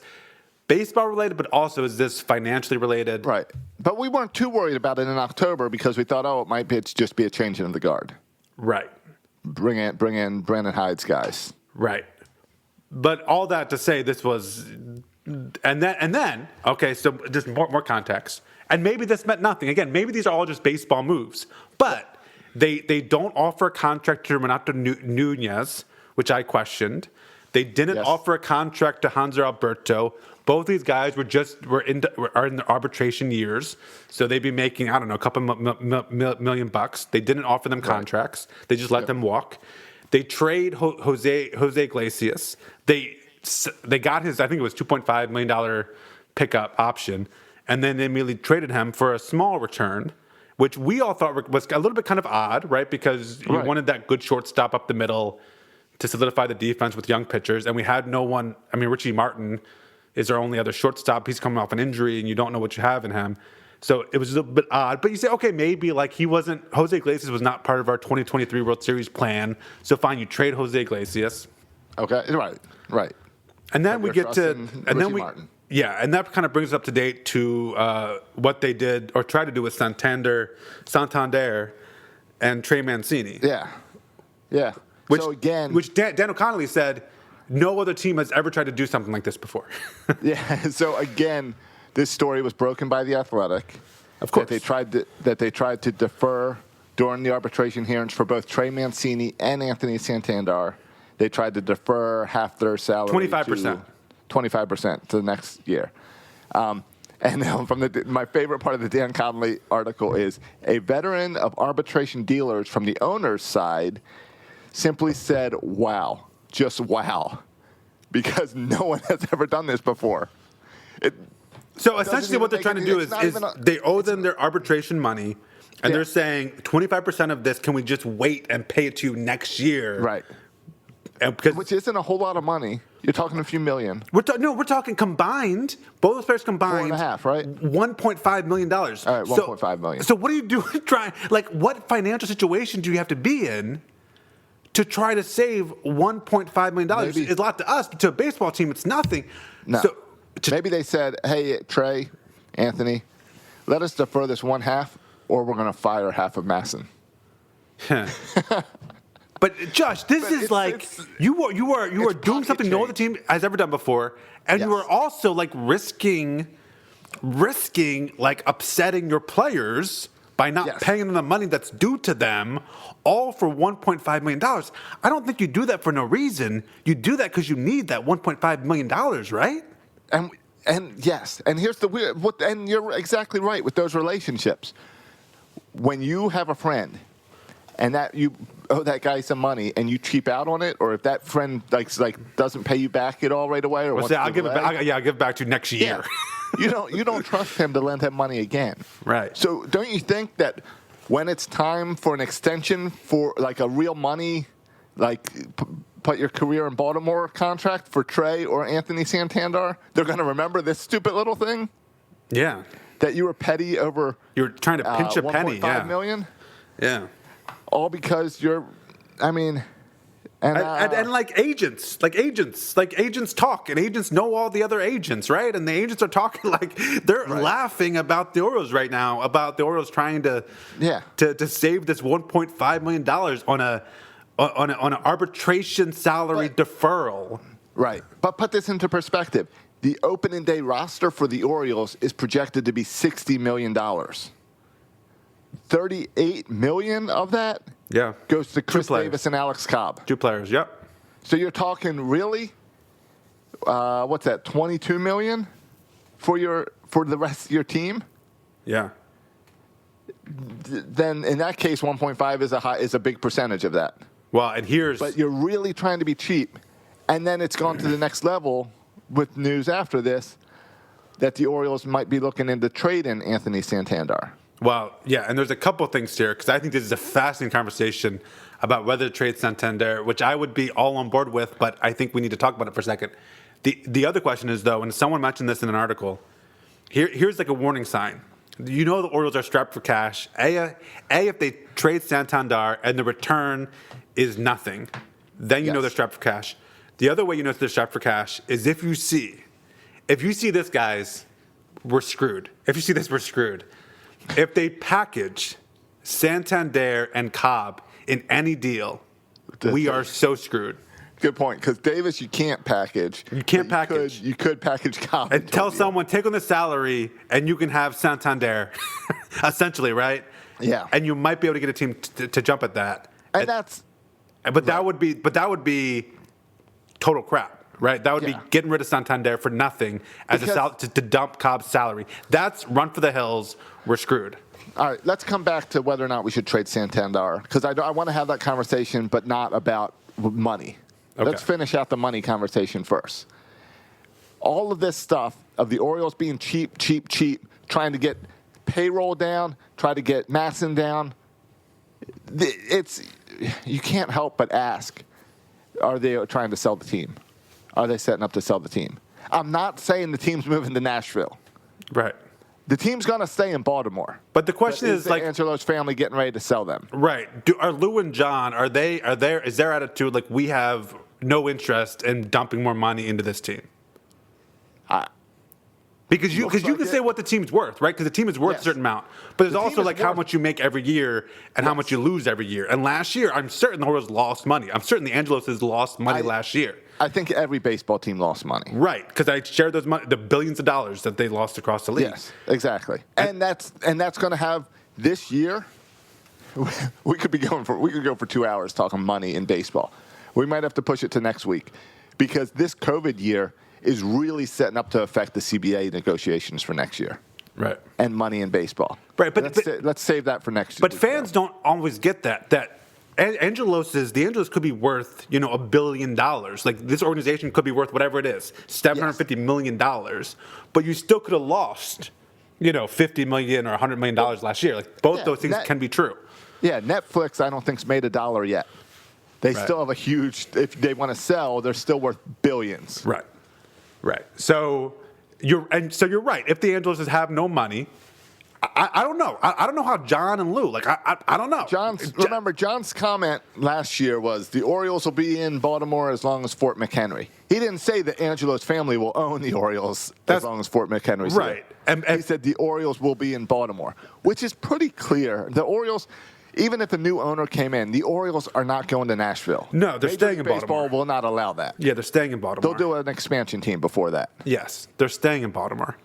baseball related, but also is this financially related? Right. But we weren't too worried about it in October because we thought, it might just be a change in the guard. Right. Bring in Brandon Hyde's guys. Right. But all that to say, this was, and then, okay, so just more context. And maybe this meant nothing. Again, maybe these are all just baseball moves. But they don't offer a contract to Renato Nunez, which I questioned. They didn't offer a contract to Hanser Alberto. Both these guys are in their arbitration years, so they'd be making, I don't know, a couple million bucks. They didn't offer them contracts. They just let them walk. They trade Jose Iglesias. They got his, I think it was $2.5 million pickup option, and then they immediately traded him for a small return, which we all thought was a little bit kind of odd, right? Because you wanted that good shortstop up the middle to solidify the defense with young pitchers, and we had no one. I mean, Richie Martin is our only other shortstop. He's coming off an injury, and you don't know what you have in him. So it was a little bit odd. But you say, okay, maybe Jose Iglesias was not part of our 2023 World Series plan. So fine, you trade Jose Iglesias. Okay, right. And then we get to, Martin. Yeah, and that kind of brings us up to date to what they did or tried to do with Santander and Trey Mancini. Yeah. Which Dan O'Connolly said, no other team has ever tried to do something like this before. Yeah. So again, this story was broken by The Athletic. Of course. That they tried to defer during the arbitration hearings for both Trey Mancini and Anthony Santander. They tried to defer half their salary 25% to the next year. And my favorite part of the Dan Connolly article is a veteran of arbitration dealers from the owner's side simply said, wow, just wow, because no one has ever done this before. So essentially what they're trying to do is they owe them their arbitration money, and they're saying 25% of this, can we just wait and pay it to you next year? Right. Which isn't a whole lot of money. You're talking a few million. We're talking combined. Both those players combined. 4.5, right? $1.5 million. All right, $1.5 million. So what do you do? What financial situation do you have to be in to try to save $1.5 million? It's a lot to us. To a baseball team, it's nothing. No. Maybe they said, hey, Trey, Anthony, let us defer this one half, or we're going to fire half of Masson. But Josh, you are doing something no other team has ever done before, and you are also risking upsetting your players by not paying them the money that's due to them, all for $1.5 million. I don't think you do that for no reason. You do that because you need that $1.5 million, right? And yes, and here's the weird. And you're exactly right with those relationships. When you have a friend, and that you owe that guy some money, and you cheap out on it, or if that friend doesn't pay you back at all right away, or I'll give it back. I'll give it back to you next year. Yeah. You don't trust him to lend him money again. Right. So don't you think that when it's time for an extension for a real money, put your career in Baltimore contract for Trey or Anthony Santander, they're going to remember this stupid little thing? Yeah. That you were petty over. You're trying to pinch a penny. $1.5 million? Yeah. All because and agents talk, and agents know all the other agents, right? And the agents are talking they're laughing about the Orioles right now, about the Orioles trying to save this $1.5 million on an arbitration salary deferral. Right. But put this into perspective. The opening day roster for the Orioles is projected to be $60 million. $38 million of that goes to Chris Davis and Alex Cobb. 2 players, yep. So you're talking, really? what's that? $22 million for the rest of your team. Yeah. Then in that case, 1.5 is a big percentage of that. Well, and But you're really trying to be cheap, and then it's gone to the next level with news after this that the Orioles might be looking into trading Anthony Santander. Well, yeah, and there's a couple of things here because I think this is a fascinating conversation about whether to trade Santander, which I would be all on board with, but I think we need to talk about it for a second. The other question is, though, and someone mentioned this in an article, here's like a warning sign. You know the Orioles are strapped for cash. If they trade Santander and the return is nothing, then you know they're strapped for cash. The other way you know they're strapped for cash is if you see this, guys, we're screwed. If you see this, we're screwed. If they package Santander and Cobb in any deal, we are so screwed. Good point, because Davis, you can't package. You can't package. You could package Cobb. And tell someone, take on the salary, and you can have Santander, essentially, right? Yeah. And you might be able to get a team to jump at that. And that's. But that would be total crap, right? That would be getting rid of Santander for nothing to dump Cobb's salary. That's run for the hills. We're screwed. All right, let's come back to whether or not we should trade Santander, because I want to have that conversation, but not about money. Okay. Let's finish out the money conversation first. All of this stuff of the Orioles being cheap, trying to get payroll down, try to get Matson down, you can't help but ask, are they trying to sell the team? Are they setting up to sell the team? I'm not saying the team's moving to Nashville. Right. The team's going to stay in Baltimore. But the question is, like, Angelo's family getting ready to sell them. Right. Are Lou and John, is their attitude like we have no interest in dumping more money into this team? Because you can say what the team's worth, right? Because the team is worth a certain amount. But there's also like how much you make every year and how much you lose every year. And last year, I'm certain the Orioles lost money. I'm certain the Angelos has lost money last year. I think every baseball team lost money. Right, because I shared those the billions of dollars that they lost across the league. Yes, exactly. And that's going to have this year. We could go for 2 hours talking money in baseball. We might have to push it to next week because this COVID year is really setting up to affect the CBA negotiations for next year. Right. And money in baseball. Right, but let's save that for next year. But fans don't always get that. The Angelos could be worth, $1 billion. Like this organization could be worth whatever it is, $750 million. But you still could have lost, $50 million or $100 million last year. Like both those things can be true. Yeah, Netflix I don't think's made $1 yet. They still have a huge. If they want to sell, they're still worth billions. Right. Right. So you're right. If the Angelos have no money. I don't know. I don't know how John and Lou, I don't know. Remember, John's comment last year was the Orioles will be in Baltimore as long as Fort McHenry. He didn't say the Angelos family will own the Orioles as long as Fort McHenry's right. And he said the Orioles will be in Baltimore, which is pretty clear. The Orioles, even if a new owner came in, the Orioles are not going to Nashville. No, they're staying in Baltimore. Baseball will not allow that. Yeah, they're staying in Baltimore. They'll do an expansion team before that. Yes, they're staying in Baltimore.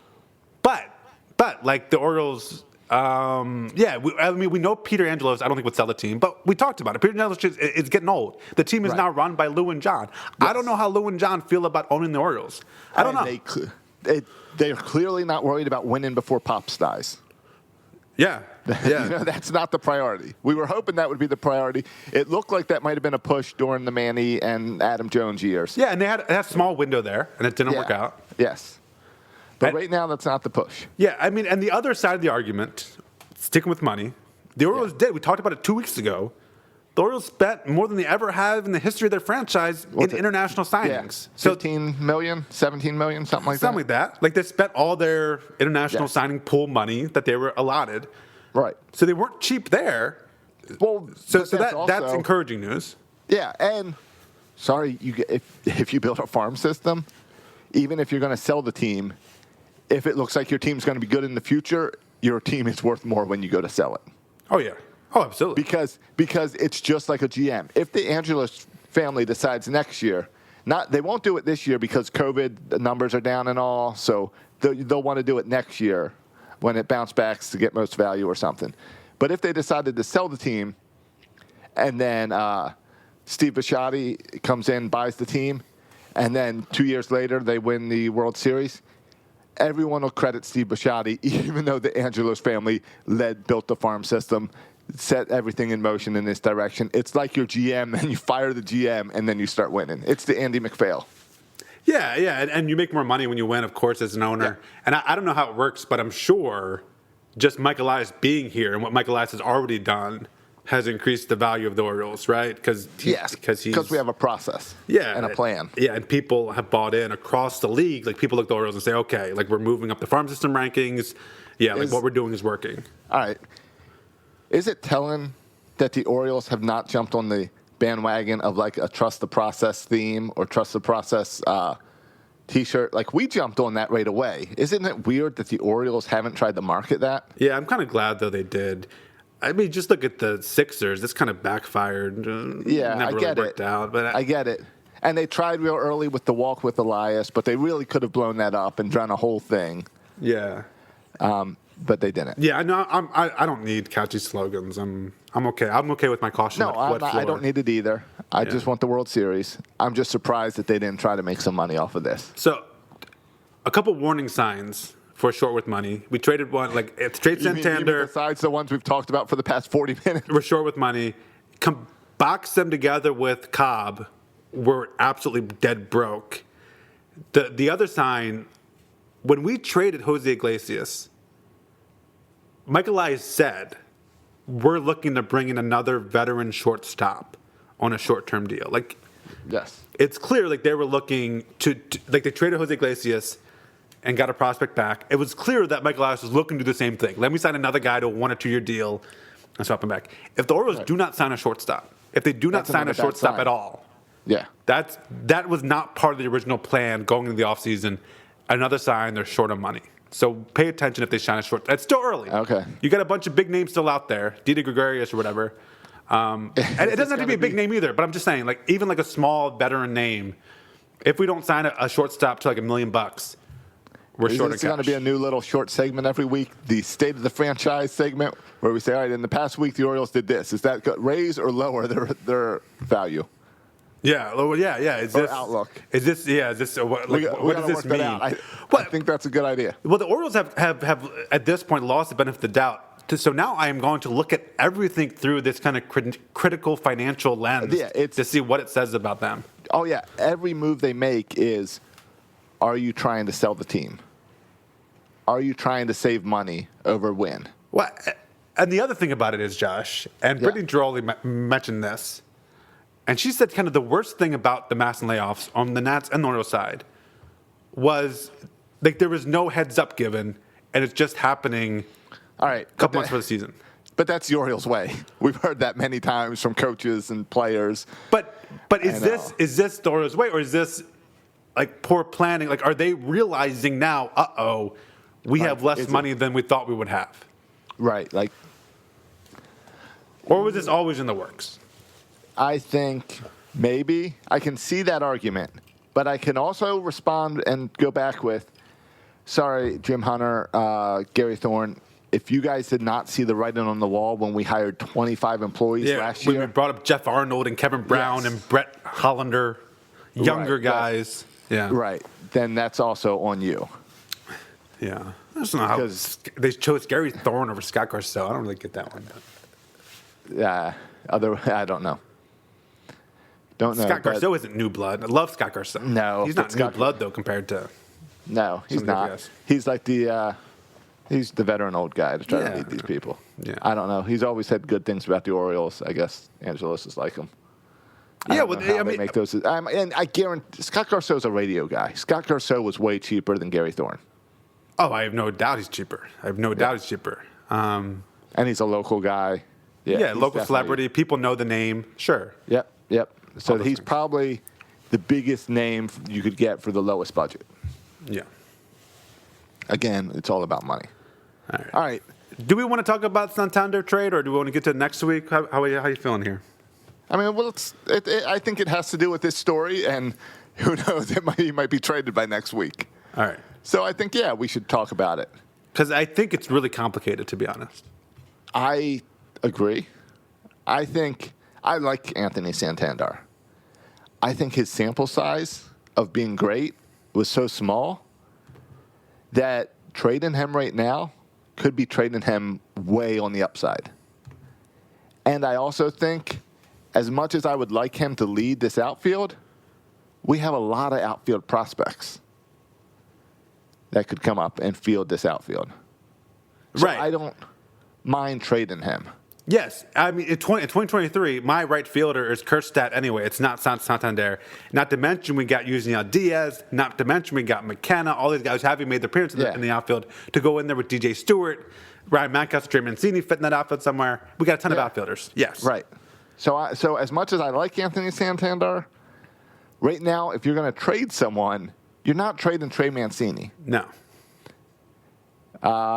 But like the Orioles, we know Peter Angelos, I don't think would sell the team, but we talked about it. Peter Angelos is getting old. The team is now run by Lou and John. Yes. I don't know how Lou and John feel about owning the Orioles. I don't know. They're clearly not worried about winning before Pops dies. Yeah. That's not the priority. We were hoping that would be the priority. It looked like that might have been a push during the Manny and Adam Jones years. Yeah, and they had a small window there, and it didn't work out. Yes. But right now, that's not the push. Yeah, I mean, and the other side of the argument, sticking with money, the Orioles did. We talked about it 2 weeks ago. The Orioles spent more than they ever have in the history of their franchise in international signings. Yeah. 15 million, 17 million, something like that. Something like that. Like they spent all their international signing pool money that they were allotted. Right. So they weren't cheap there. Well, so that's encouraging news. Yeah, and if you build a farm system, even if you're going to sell the team, if it looks like your team's going to be good in the future, your team is worth more when you go to sell it. Oh, yeah. Oh, absolutely. Because it's just like a GM. If the Angelos family decides next year, they won't do it this year because COVID, the numbers are down and all, so they'll want to do it next year when it bounce backs to get most value or something. But if they decided to sell the team and then Steve Bisciotti comes in, buys the team, and then 2 years later they win the World Series, everyone will credit Steve Bisciotti, even though the Angelos family built the farm system, set everything in motion in this direction. It's like your GM, and you fire the GM, and then you start winning. It's the Andy McPhail. Yeah, and you make more money when you win, of course, as an owner. Yeah. And I don't know how it works, but I'm sure just Mike Elias being here and what Mike Elias has already done has increased the value of the Orioles, right? Because we have a process and a plan. Yeah, and people have bought in across the league. Like, people look at the Orioles and say, okay, like, we're moving up the farm system rankings. Yeah, like, what we're doing is working. All right. Is it telling that the Orioles have not jumped on the bandwagon of, like, a trust the process theme or trust the process T-shirt? Like, we jumped on that right away. Isn't it weird that the Orioles haven't tried to market that? Yeah, I'm kind of glad, though, they did. I mean, just look at the Sixers. This kind of backfired. Yeah, never really worked out. But I get it. And they tried real early with the walk with Elias, but they really could have blown that up and done a whole thing. Yeah. But they didn't. Yeah, no, I don't need catchy slogans. I'm okay. I'm okay with my caution. No, I don't need it either. I just want the World Series. I'm just surprised that they didn't try to make some money off of this. So, a couple warning signs for short with money. We traded one, like, it's trade Santander. You mean besides the ones we've talked about for the past 40 minutes? We're short with money. Box them together with Cobb. We're absolutely dead broke. The other sign, when we traded Jose Iglesias, Mike Elias said, we're looking to bring in another veteran shortstop on a short-term deal. Like, yes, it's clear, like, they were looking to like, they traded Jose Iglesias and got a prospect back. It was clear that Mike Elias was looking to do the same thing. Let me sign another guy to a 1 or 2 year deal and swap him back. If the Orioles do not sign a shortstop, if they do not sign a shortstop at all, that was not part of the original plan going into the offseason. Another sign, they're short of money. So pay attention if they sign a short. It's still early. Okay. You got a bunch of big names still out there, Didi Gregorius or whatever. And it doesn't have to be a big name either. But I'm just saying, like, even like a small veteran name, if we don't sign a shortstop to like $1 million, we're short of cash. It's going to be a new little short segment every week, the State of the Franchise segment, where we say, all right, in the past week, the Orioles did this. Is that raise or lower their value? Yeah, yeah. Is this outlook? Is this what does this mean? I think that's a good idea. Well, the Orioles have at this point lost the benefit of the doubt. So now I am going to look at everything through this kind of critical financial lens to see what it says about them. Oh yeah, every move they make is, are you trying to sell the team? Are you trying to save money over win? Well, and the other thing about it is, Josh, and Brittany Giraldi mentioned this, and she said kind of the worst thing about the mass layoffs on the Nats and the Orioles side was, like, there was no heads up given, and it's just happening a couple months for the season. But that's the Orioles way. We've heard that many times from coaches and players. But is this the Orioles way, or is this like poor planning? Like, are they realizing now, we have less money than we thought we would have? Right. Like, or was this always in the works? I think maybe. I can see that argument. But I can also respond and go back with, sorry, Jim Hunter, Gary Thorne, if you guys did not see the writing on the wall when we hired 25 employees last year. We brought up Jeff Arnold and Kevin Brown and Brett Hollander, younger guys. Right. Then that's also on you. Yeah. I don't know how they chose Gary Thorne over Scott Garceau. I don't really get that one. Yeah. I don't know. Scott Garceau isn't new blood. I love Scott Garceau. No. He's not new blood, though, compared to... No, he's not. He's like he's the veteran old guy to try to lead these people. Yeah. I don't know. He's always said good things about the Orioles. I guess Angelos is like him. I mean, make those. And I guarantee Scott Garceau's a radio guy. Scott Garceau was way cheaper than Gary Thorne. Oh, I have no doubt he's cheaper. And he's a local guy. Yeah, local celebrity. People know the name. Sure. Yep. So he's probably the biggest name you could get for the lowest budget. Yeah. Again, it's all about money. All right. Do we want to talk about Santander trade, or do we want to get to next week? How are you feeling here? I mean, well, I think it has to do with this story, and who knows, he might be traded by next week. All right. So I think, we should talk about it. Because I think it's really complicated, to be honest. I agree. I think I like Anthony Santander. I think his sample size of being great was so small that trading him right now could be trading him way on the upside. And I also think, as much as I would like him to lead this outfield, we have a lot of outfield prospects that could come up and field this outfield. So Right. I don't mind trading him. Yes, I mean in 2023, my right fielder is Kerstedt anyway. It's not Santander. Not to mention we got Yusniel Diaz. Not to mention we got McKenna. All these guys having made their appearance in the outfield to go in there with DJ Stewart, Ryan Mountcastle, Trey Mancini fit in that outfield somewhere. We got a ton of outfielders. Yes, Right. So as much as I like Anthony Santander, right now, if you're going to trade someone, you're not trading Trey Mancini. No.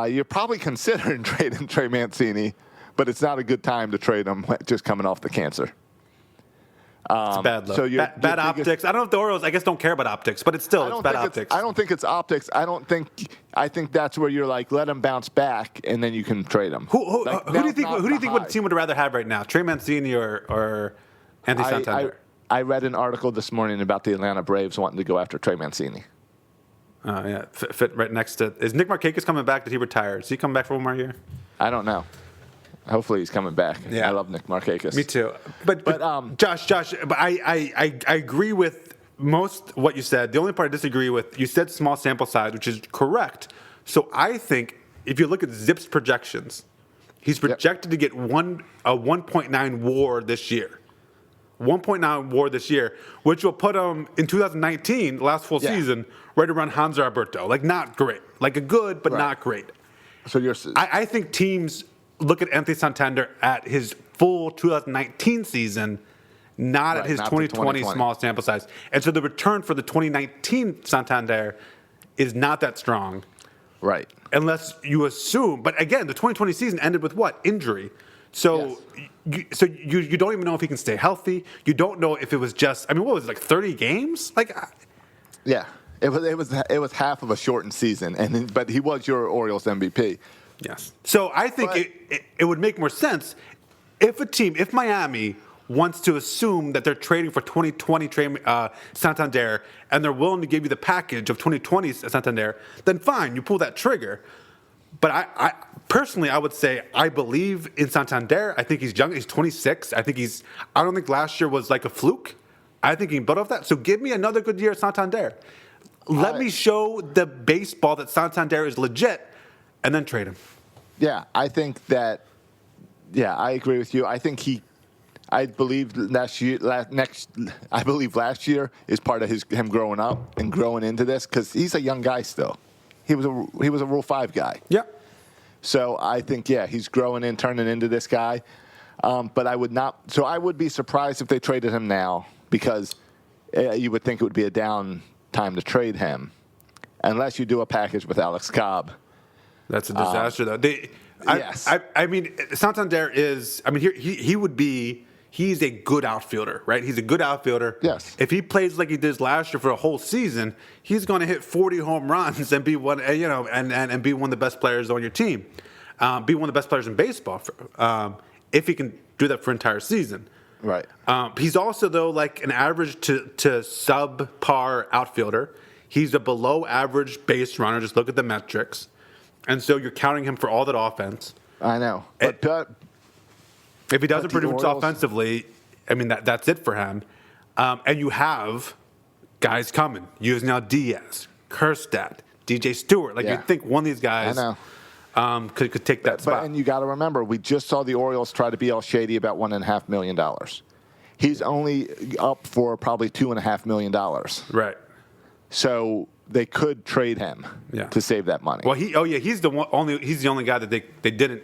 You're probably considering trading Trey Mancini, but it's not a good time to trade him just coming off the cancer. It's a bad look. So bad optics. I don't know if the Orioles, I guess, don't care about optics, but it's bad optics. I don't think it's optics. I think that's where you're like, let him bounce back, and then you can trade him. Who do you think? Who do you think the team would rather have right now? Trey Mancini or Anthony Santander? I read an article this morning about the Atlanta Braves wanting to go after Trey Mancini. Yeah, fit right next to. Is Nick Markakis coming back? Did he retire? Is he coming back for one more year? I don't know. Hopefully he's coming back. Yeah. I love Nick Markakis. Me too. But Josh, but I agree with most what you said. The only part I disagree with, you said small sample size, which is correct. So I think if you look at Zip's projections, he's projected to get a 1.9 WAR this year. 1.9 WAR this year, which will put him in 2019, the last full season, right around Hanser Alberto. Like not great, like a good but not great. So I think teams look at Anthony Santander at his full 2019 season, not at his 2020 small sample size. And so the return for the 2019 Santander is not that strong. Right. Unless you assume, but again, the 2020 season ended with what? Injury. So you don't even know if he can stay healthy. You don't know if it was just, I mean, what was it, like 30 games? Like, yeah. It was half of a shortened season, but he was your Orioles MVP. Yes. So I think it would make more sense if Miami wants to assume that they're trading for 2020 Santander and they're willing to give you the package of 2020 Santander, then fine, you pull that trigger. But I personally, I would say I believe in Santander. I think he's young. He's 26. I don't think last year was like a fluke. I think he can build off that. So give me another good year at Santander. Let me show the baseball that Santander is legit, and then trade him. Yeah, I think that. Yeah, I agree with you. I believe last year is part of him growing up and growing into this because he's a young guy still. He was a Rule 5 guy. Yeah. So I think he's growing in, turning into this guy. But I would not. So I would be surprised if they traded him now because you would think it would be a down time to trade him, unless you do a package with Alex Cobb. That's a disaster, though. Yes. I mean, Santander is. I mean, he would be. He's a good outfielder, right? He's a good outfielder. Yes. If he plays like he did last year for a whole season, he's going to hit 40 home runs and be one, and be one of the best players on your team, be one of the best players in baseball. If he can do that for an entire season. Right. He's also though like an average to subpar outfielder. He's a below average base runner. Just look at the metrics, and so you're counting him for all that offense. I know, but if he doesn't produce offensively, I mean that's it for him. And you have guys coming. Yusniel Diaz, Kerstedt, DJ Stewart. Like you'd think one of these guys could take that spot. And you got to remember, we just saw the Orioles try to be all shady about $1.5 million. He's only up for probably $2.5 million. Right. So they could trade him to save that money. Well, he's the only guy that they didn't.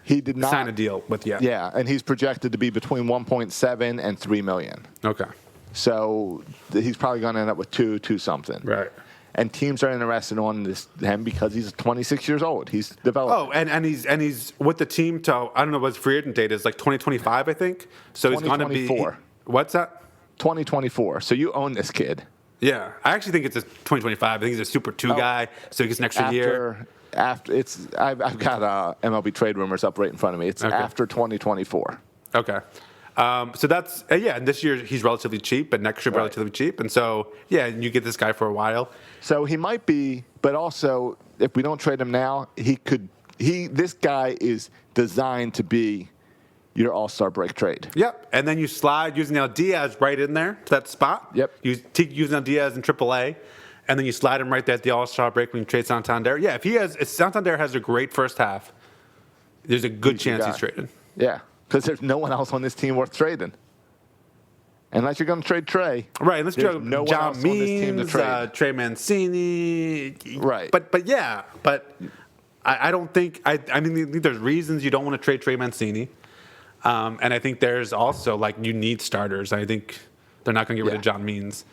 He did not sign a deal with yet. Yeah, and he's projected to be between 1.7 and 3 million. Okay. So he's probably going to end up with two something. Right. And teams are interested on him because he's 26 years old. He's developed. Oh, and he's with the team till I don't know what his free agent date is, like 2025, I think. So he's going to be. What's that? 2024. So you own this kid. Yeah, I actually think it's a 2025. I think he's a Super 2 guy, so he gets an extra year. I've got MLB trade rumors up right in front of me. It's after 2024. Okay. So that's and this year he's relatively cheap, but next year relatively cheap, and so and you get this guy for a while. So he might be, but also if we don't trade him now, this guy is designed to be your all-star break trade. Yep, and then you slide Yusniel Diaz right in there to that spot. Yep. You take Yusniel Diaz in AAA, and then you slide him right there at the all-star break when you trade Santander. Yeah, if Santander has a great first half, there's a good chance he's traded. Yeah, because there's no one else on this team worth trading. Unless you're going to trade Trey. Right, unless you're no John Means, Trey Mancini. Right. But I don't think, I mean, there's reasons you don't want to trade Trey Mancini. And I think there's also, you need starters. I think they're not going to get rid of John Means.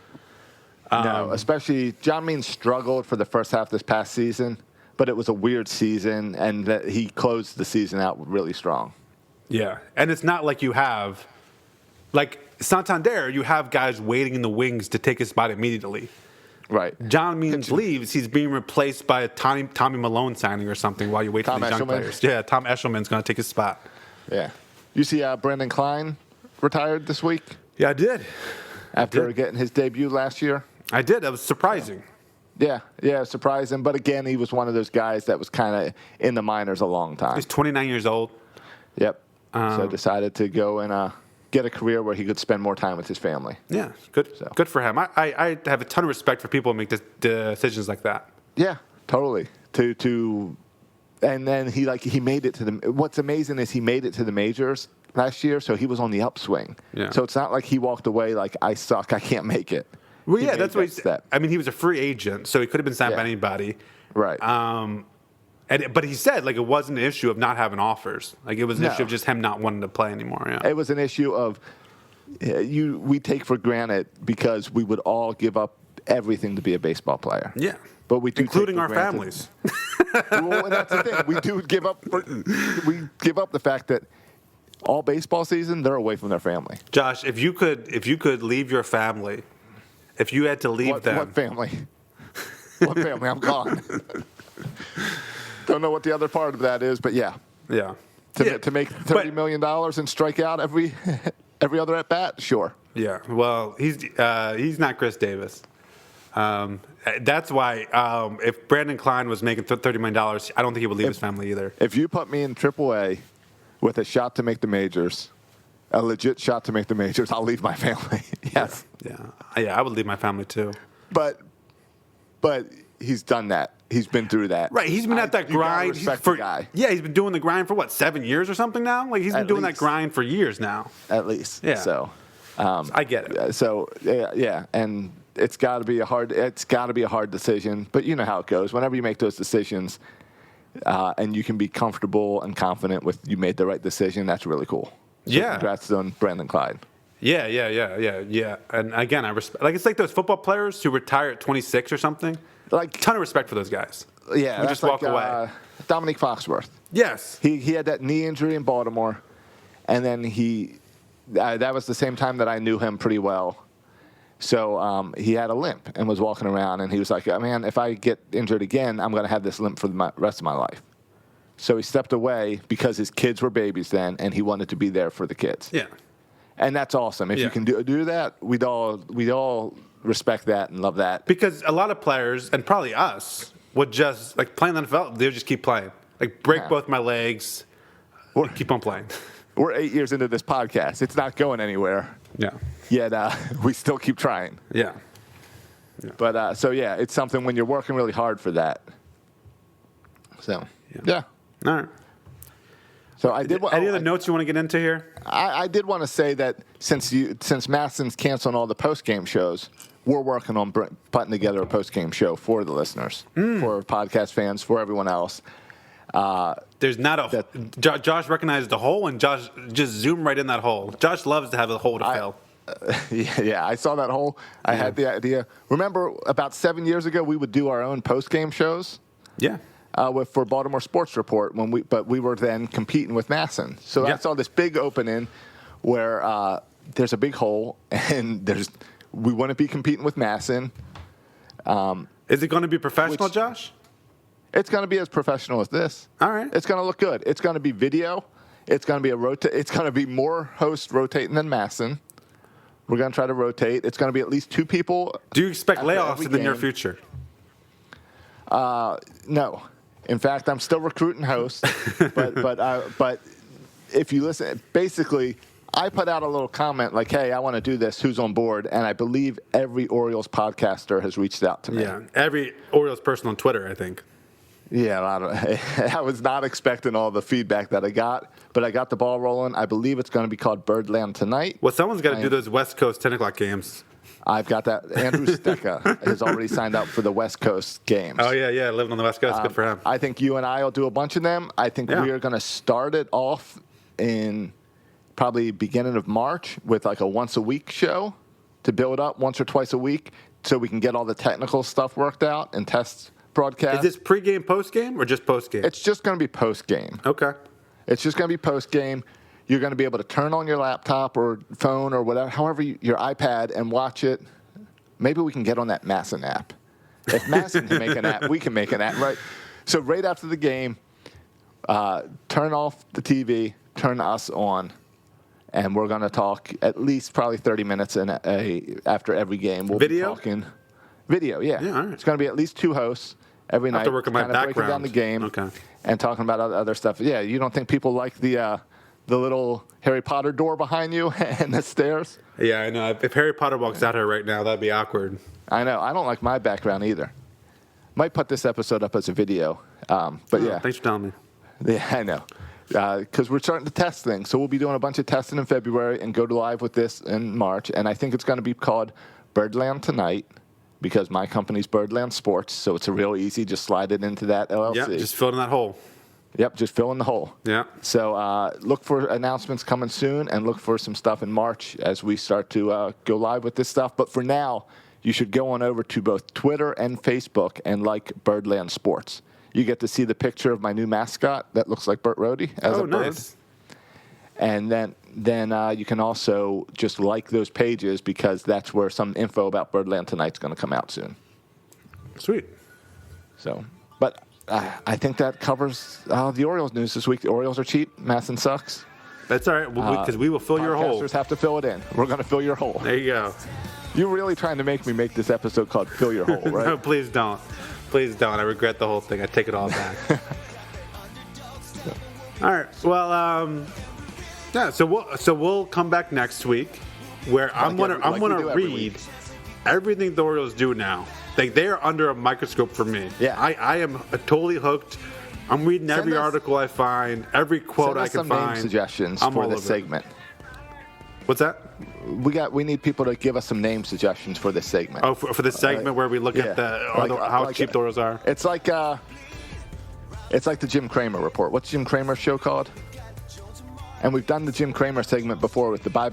No, especially John Means struggled for the first half this past season, but it was a weird season, and that he closed the season out really strong. Yeah, and it's not like you have, Santander, you have guys waiting in the wings to take his spot immediately. Right. John Means leaves, he's being replaced by a Tommy Malone signing or something while you wait for these young players. Yeah, Tom Eshelman's going to take his spot. Yeah. You see Brandon Klein retired this week? Yeah, I did. After getting his debut last year? I did. That was surprising. Yeah, surprising. But again, he was one of those guys that was kind of in the minors a long time. He's 29 years old. Yep. So decided to go and get a career where he could spend more time with his family. Yeah, good. So. Good for him. I have a ton of respect for people who make decisions like that. Yeah, totally. And then he made it to the. What's amazing is he made it to the majors last year, so he was on the upswing. Yeah. So it's not like he walked away like, I suck, I can't make it. Well, yeah, that's what he said. I mean, he was a free agent, so he could have been signed by anybody. Right. But he said it wasn't an issue of not having offers. It was an issue of just him not wanting to play anymore. Yeah. It was an issue of we take for granted because we would all give up everything to be a baseball player. Yeah. But we do, including our families. Well, and that's the thing. We do give up. We give up the fact that all baseball season they're away from their family. Josh, if you could leave your family, if you had to leave them, what family? What family? I'm gone. Don't know what the other part of that is, but yeah. To make $30 million and strike out every other at bat, sure. Yeah. Well, he's not Chris Davis. That's why if Brandon Klein was making $30 million, I don't think he would leave his family either. If you put me in AAA with a shot to make the majors, a legit shot to make the majors, I'll leave my family. Yes. Yeah, I would leave my family too. But he's done that. He's been through that. Right. He's been at that grind. The guy. Yeah, he's been doing the grind for 7 years or something now? He's been doing that grind for years now. At least. Yeah. So I get it. So and it's got to be a hard decision, but you know how it goes. Whenever you make those decisions, and you can be comfortable and confident with you made the right decision, that's really cool. So congrats on Brandon Klein. Yeah. And again, I respect. It's like those football players who retire at 26 or something. Ton of respect for those guys. Yeah, who just walk away. Dominique Foxworth. Yes, he had that knee injury in Baltimore, and then that was the same time that I knew him pretty well. So he had a limp and was walking around, and he was like, man, if I get injured again, I'm going to have this limp for the rest of my life. So he stepped away because his kids were babies then, and he wanted to be there for the kids. Yeah. And that's awesome. If you can do that, we'd all respect that and love that. Because a lot of players, and probably us, would just, playing the NFL, they would just keep playing. Break both my legs, keep on playing. We're 8 years into this podcast. It's not going anywhere. Yeah. Yet we still keep trying. Yeah. But, it's something when you're working really hard for that. So, yeah. All right. So I did. Any other notes you want to get into here? I did want to say that since Masson's canceling all the post-game shows, we're working on putting together a post-game show for the listeners, for podcast fans, for everyone else. There's not a Josh recognized the hole, and Josh just zoomed right in that hole. Josh loves to have a hole to fill. Yeah, I saw that hole. I had the idea. Remember, about 7 years ago, we would do our own post-game shows. Yeah. For Baltimore Sports Report, but we were then competing with Masson. So I saw this big opening where there's a big hole, and we want to be competing with Masson. Is it going to be professional, Josh? It's going to be as professional as this. All right. It's going to look good. It's going to be video. It's going to be It's going to be more hosts rotating than Masson. We're going to try to rotate. It's going to be at least 2 people. Do you expect after layoffs every in the near game. future? No. In fact, I'm still recruiting hosts. but if you listen, basically, I put out a little comment like, "Hey, I want to do this. Who's on board?" And I believe every Orioles podcaster has reached out to me. Yeah, every Orioles person on Twitter, I think. Yeah, I was not expecting all the feedback that I got, but I got the ball rolling. I believe it's going to be called Birdland Tonight. Well, someone's got to do those West Coast 10 o'clock games. I've got that. Andrew Stecca has already signed up for the West Coast games. Oh, yeah, living on the West Coast. Good for him. I think you and I will do a bunch of them. I think we are going to start it off in probably beginning of March with like a once-a-week show to build up once or twice a week so we can get all the technical stuff worked out and test broadcast. Is this pregame, postgame, or just postgame? It's just going to be postgame. Okay. It's just going to be postgame. You're going to be able to turn on your laptop or phone or whatever, however, your iPad and watch it. Maybe we can get on that Masson app. If Masson can make an app, we can make an app, right? So right after the game, turn off the TV, turn us on, and we're going to talk at least probably 30 minutes after every game. We'll Video? be talking video, yeah. Yeah, all right. It's going to be at least 2 hosts every night. I have to work on my kind of breaking down background. the game Okay. and talking about other stuff. Yeah, you don't think people like the little Harry Potter door behind you and the stairs? Yeah, I know. If Harry Potter walks out here right now, that'd be awkward. I know. I don't like my background either. Might put this episode up as a video. But yeah. Thanks for telling me. Yeah, I know. Because we're starting to test things. So we'll be doing a bunch of testing in February and go to live with this in March. And I think it's going to be called Birdland Tonight because my company's Birdland Sports. So it's a real easy. Just slide it into that LLC. Yeah, just fill in that hole. Yep, just fill in the hole. Yeah. So look for announcements coming soon and look for some stuff in March as we start to go live with this stuff. But for now, you should go on over to both Twitter and Facebook and like Birdland Sports. You get to see the picture of my new mascot that looks like Burt Rohde as a bird. Nice. And then you can also just like those pages because that's where some info about Birdland Tonight's going to come out soon. Sweet. So, but I think that covers the Orioles news this week. The Orioles are cheap. Masson sucks. That's all right, because we will fill your hole. Podcasters have to fill it in. We're going to fill your hole. There you go. You're really trying to make me make this episode called Fill Your Hole, right? No, please don't. Please don't. I regret the whole thing. I take it all back. All right. Well, yeah. So we'll come back next week, where I'm gonna read everything the Orioles do now. Like they are under a microscope for me. Yeah. I am totally hooked. I'm reading every article I find, every quote I can Send us some find. name suggestions I'm for all this over it. segment. What's that? We need people to give us some name suggestions for this segment. Oh, for the segment where we look at how cheap the Orioles are. It's like the Jim Cramer report. What's Jim Cramer's show called? And we've done the Jim Cramer segment before with the buy,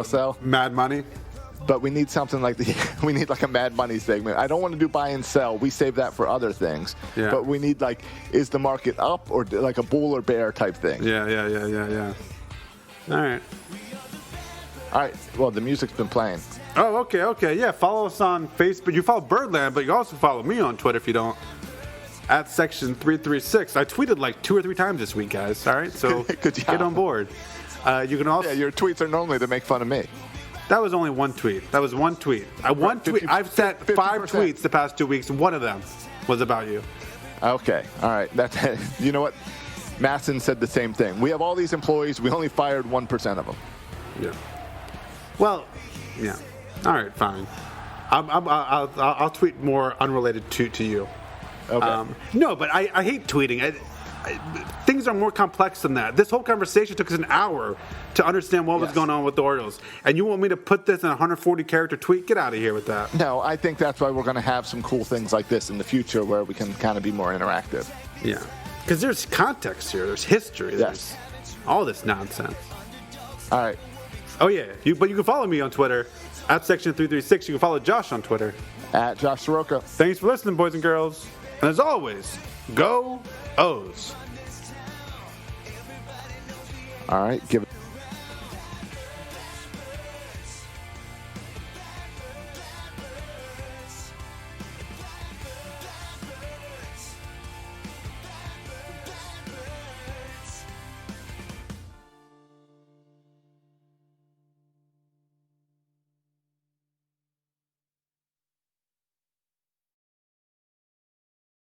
sell. Mad Money. But we need something like we need like a Mad Money segment. I don't want to do buy and sell. We save that for other things. Yeah. But we need is the market up or like a bull or bear type thing? Yeah. All right. All right. Well, the music's been playing. Oh, okay. Yeah, follow us on Facebook. You follow Birdland, but you also follow me on Twitter if you don't. At Section336. I tweeted like 2 or 3 times this week, guys. All right, so Good job. get on board. You can also. Yeah, your tweets are normally to make fun of me. That was only one tweet. That was one tweet. I've sent 5 tweets the past 2 weeks, and one of them was about you. Okay. All right. You know what? Masson said the same thing. We have all these employees. We only fired 1% of them. Yeah. Well, yeah. All right, fine. I'll tweet more unrelated to you. Okay. No, but I hate tweeting. Things are more complex than that. This whole conversation took us an hour to understand what was going on with the Orioles. And you want me to put this in a 140-character tweet? Get out of here with that. No, I think that's why we're going to have some cool things like this in the future where we can kind of be more interactive. Yeah. Because there's context here. There's history. Yes. There's all this nonsense. All right. Oh, yeah. But you can follow me on Twitter at Section336. You can follow Josh on Twitter. At Josh Soroka. Thanks for listening, boys and girls. And as always, go O's. All right. Give it.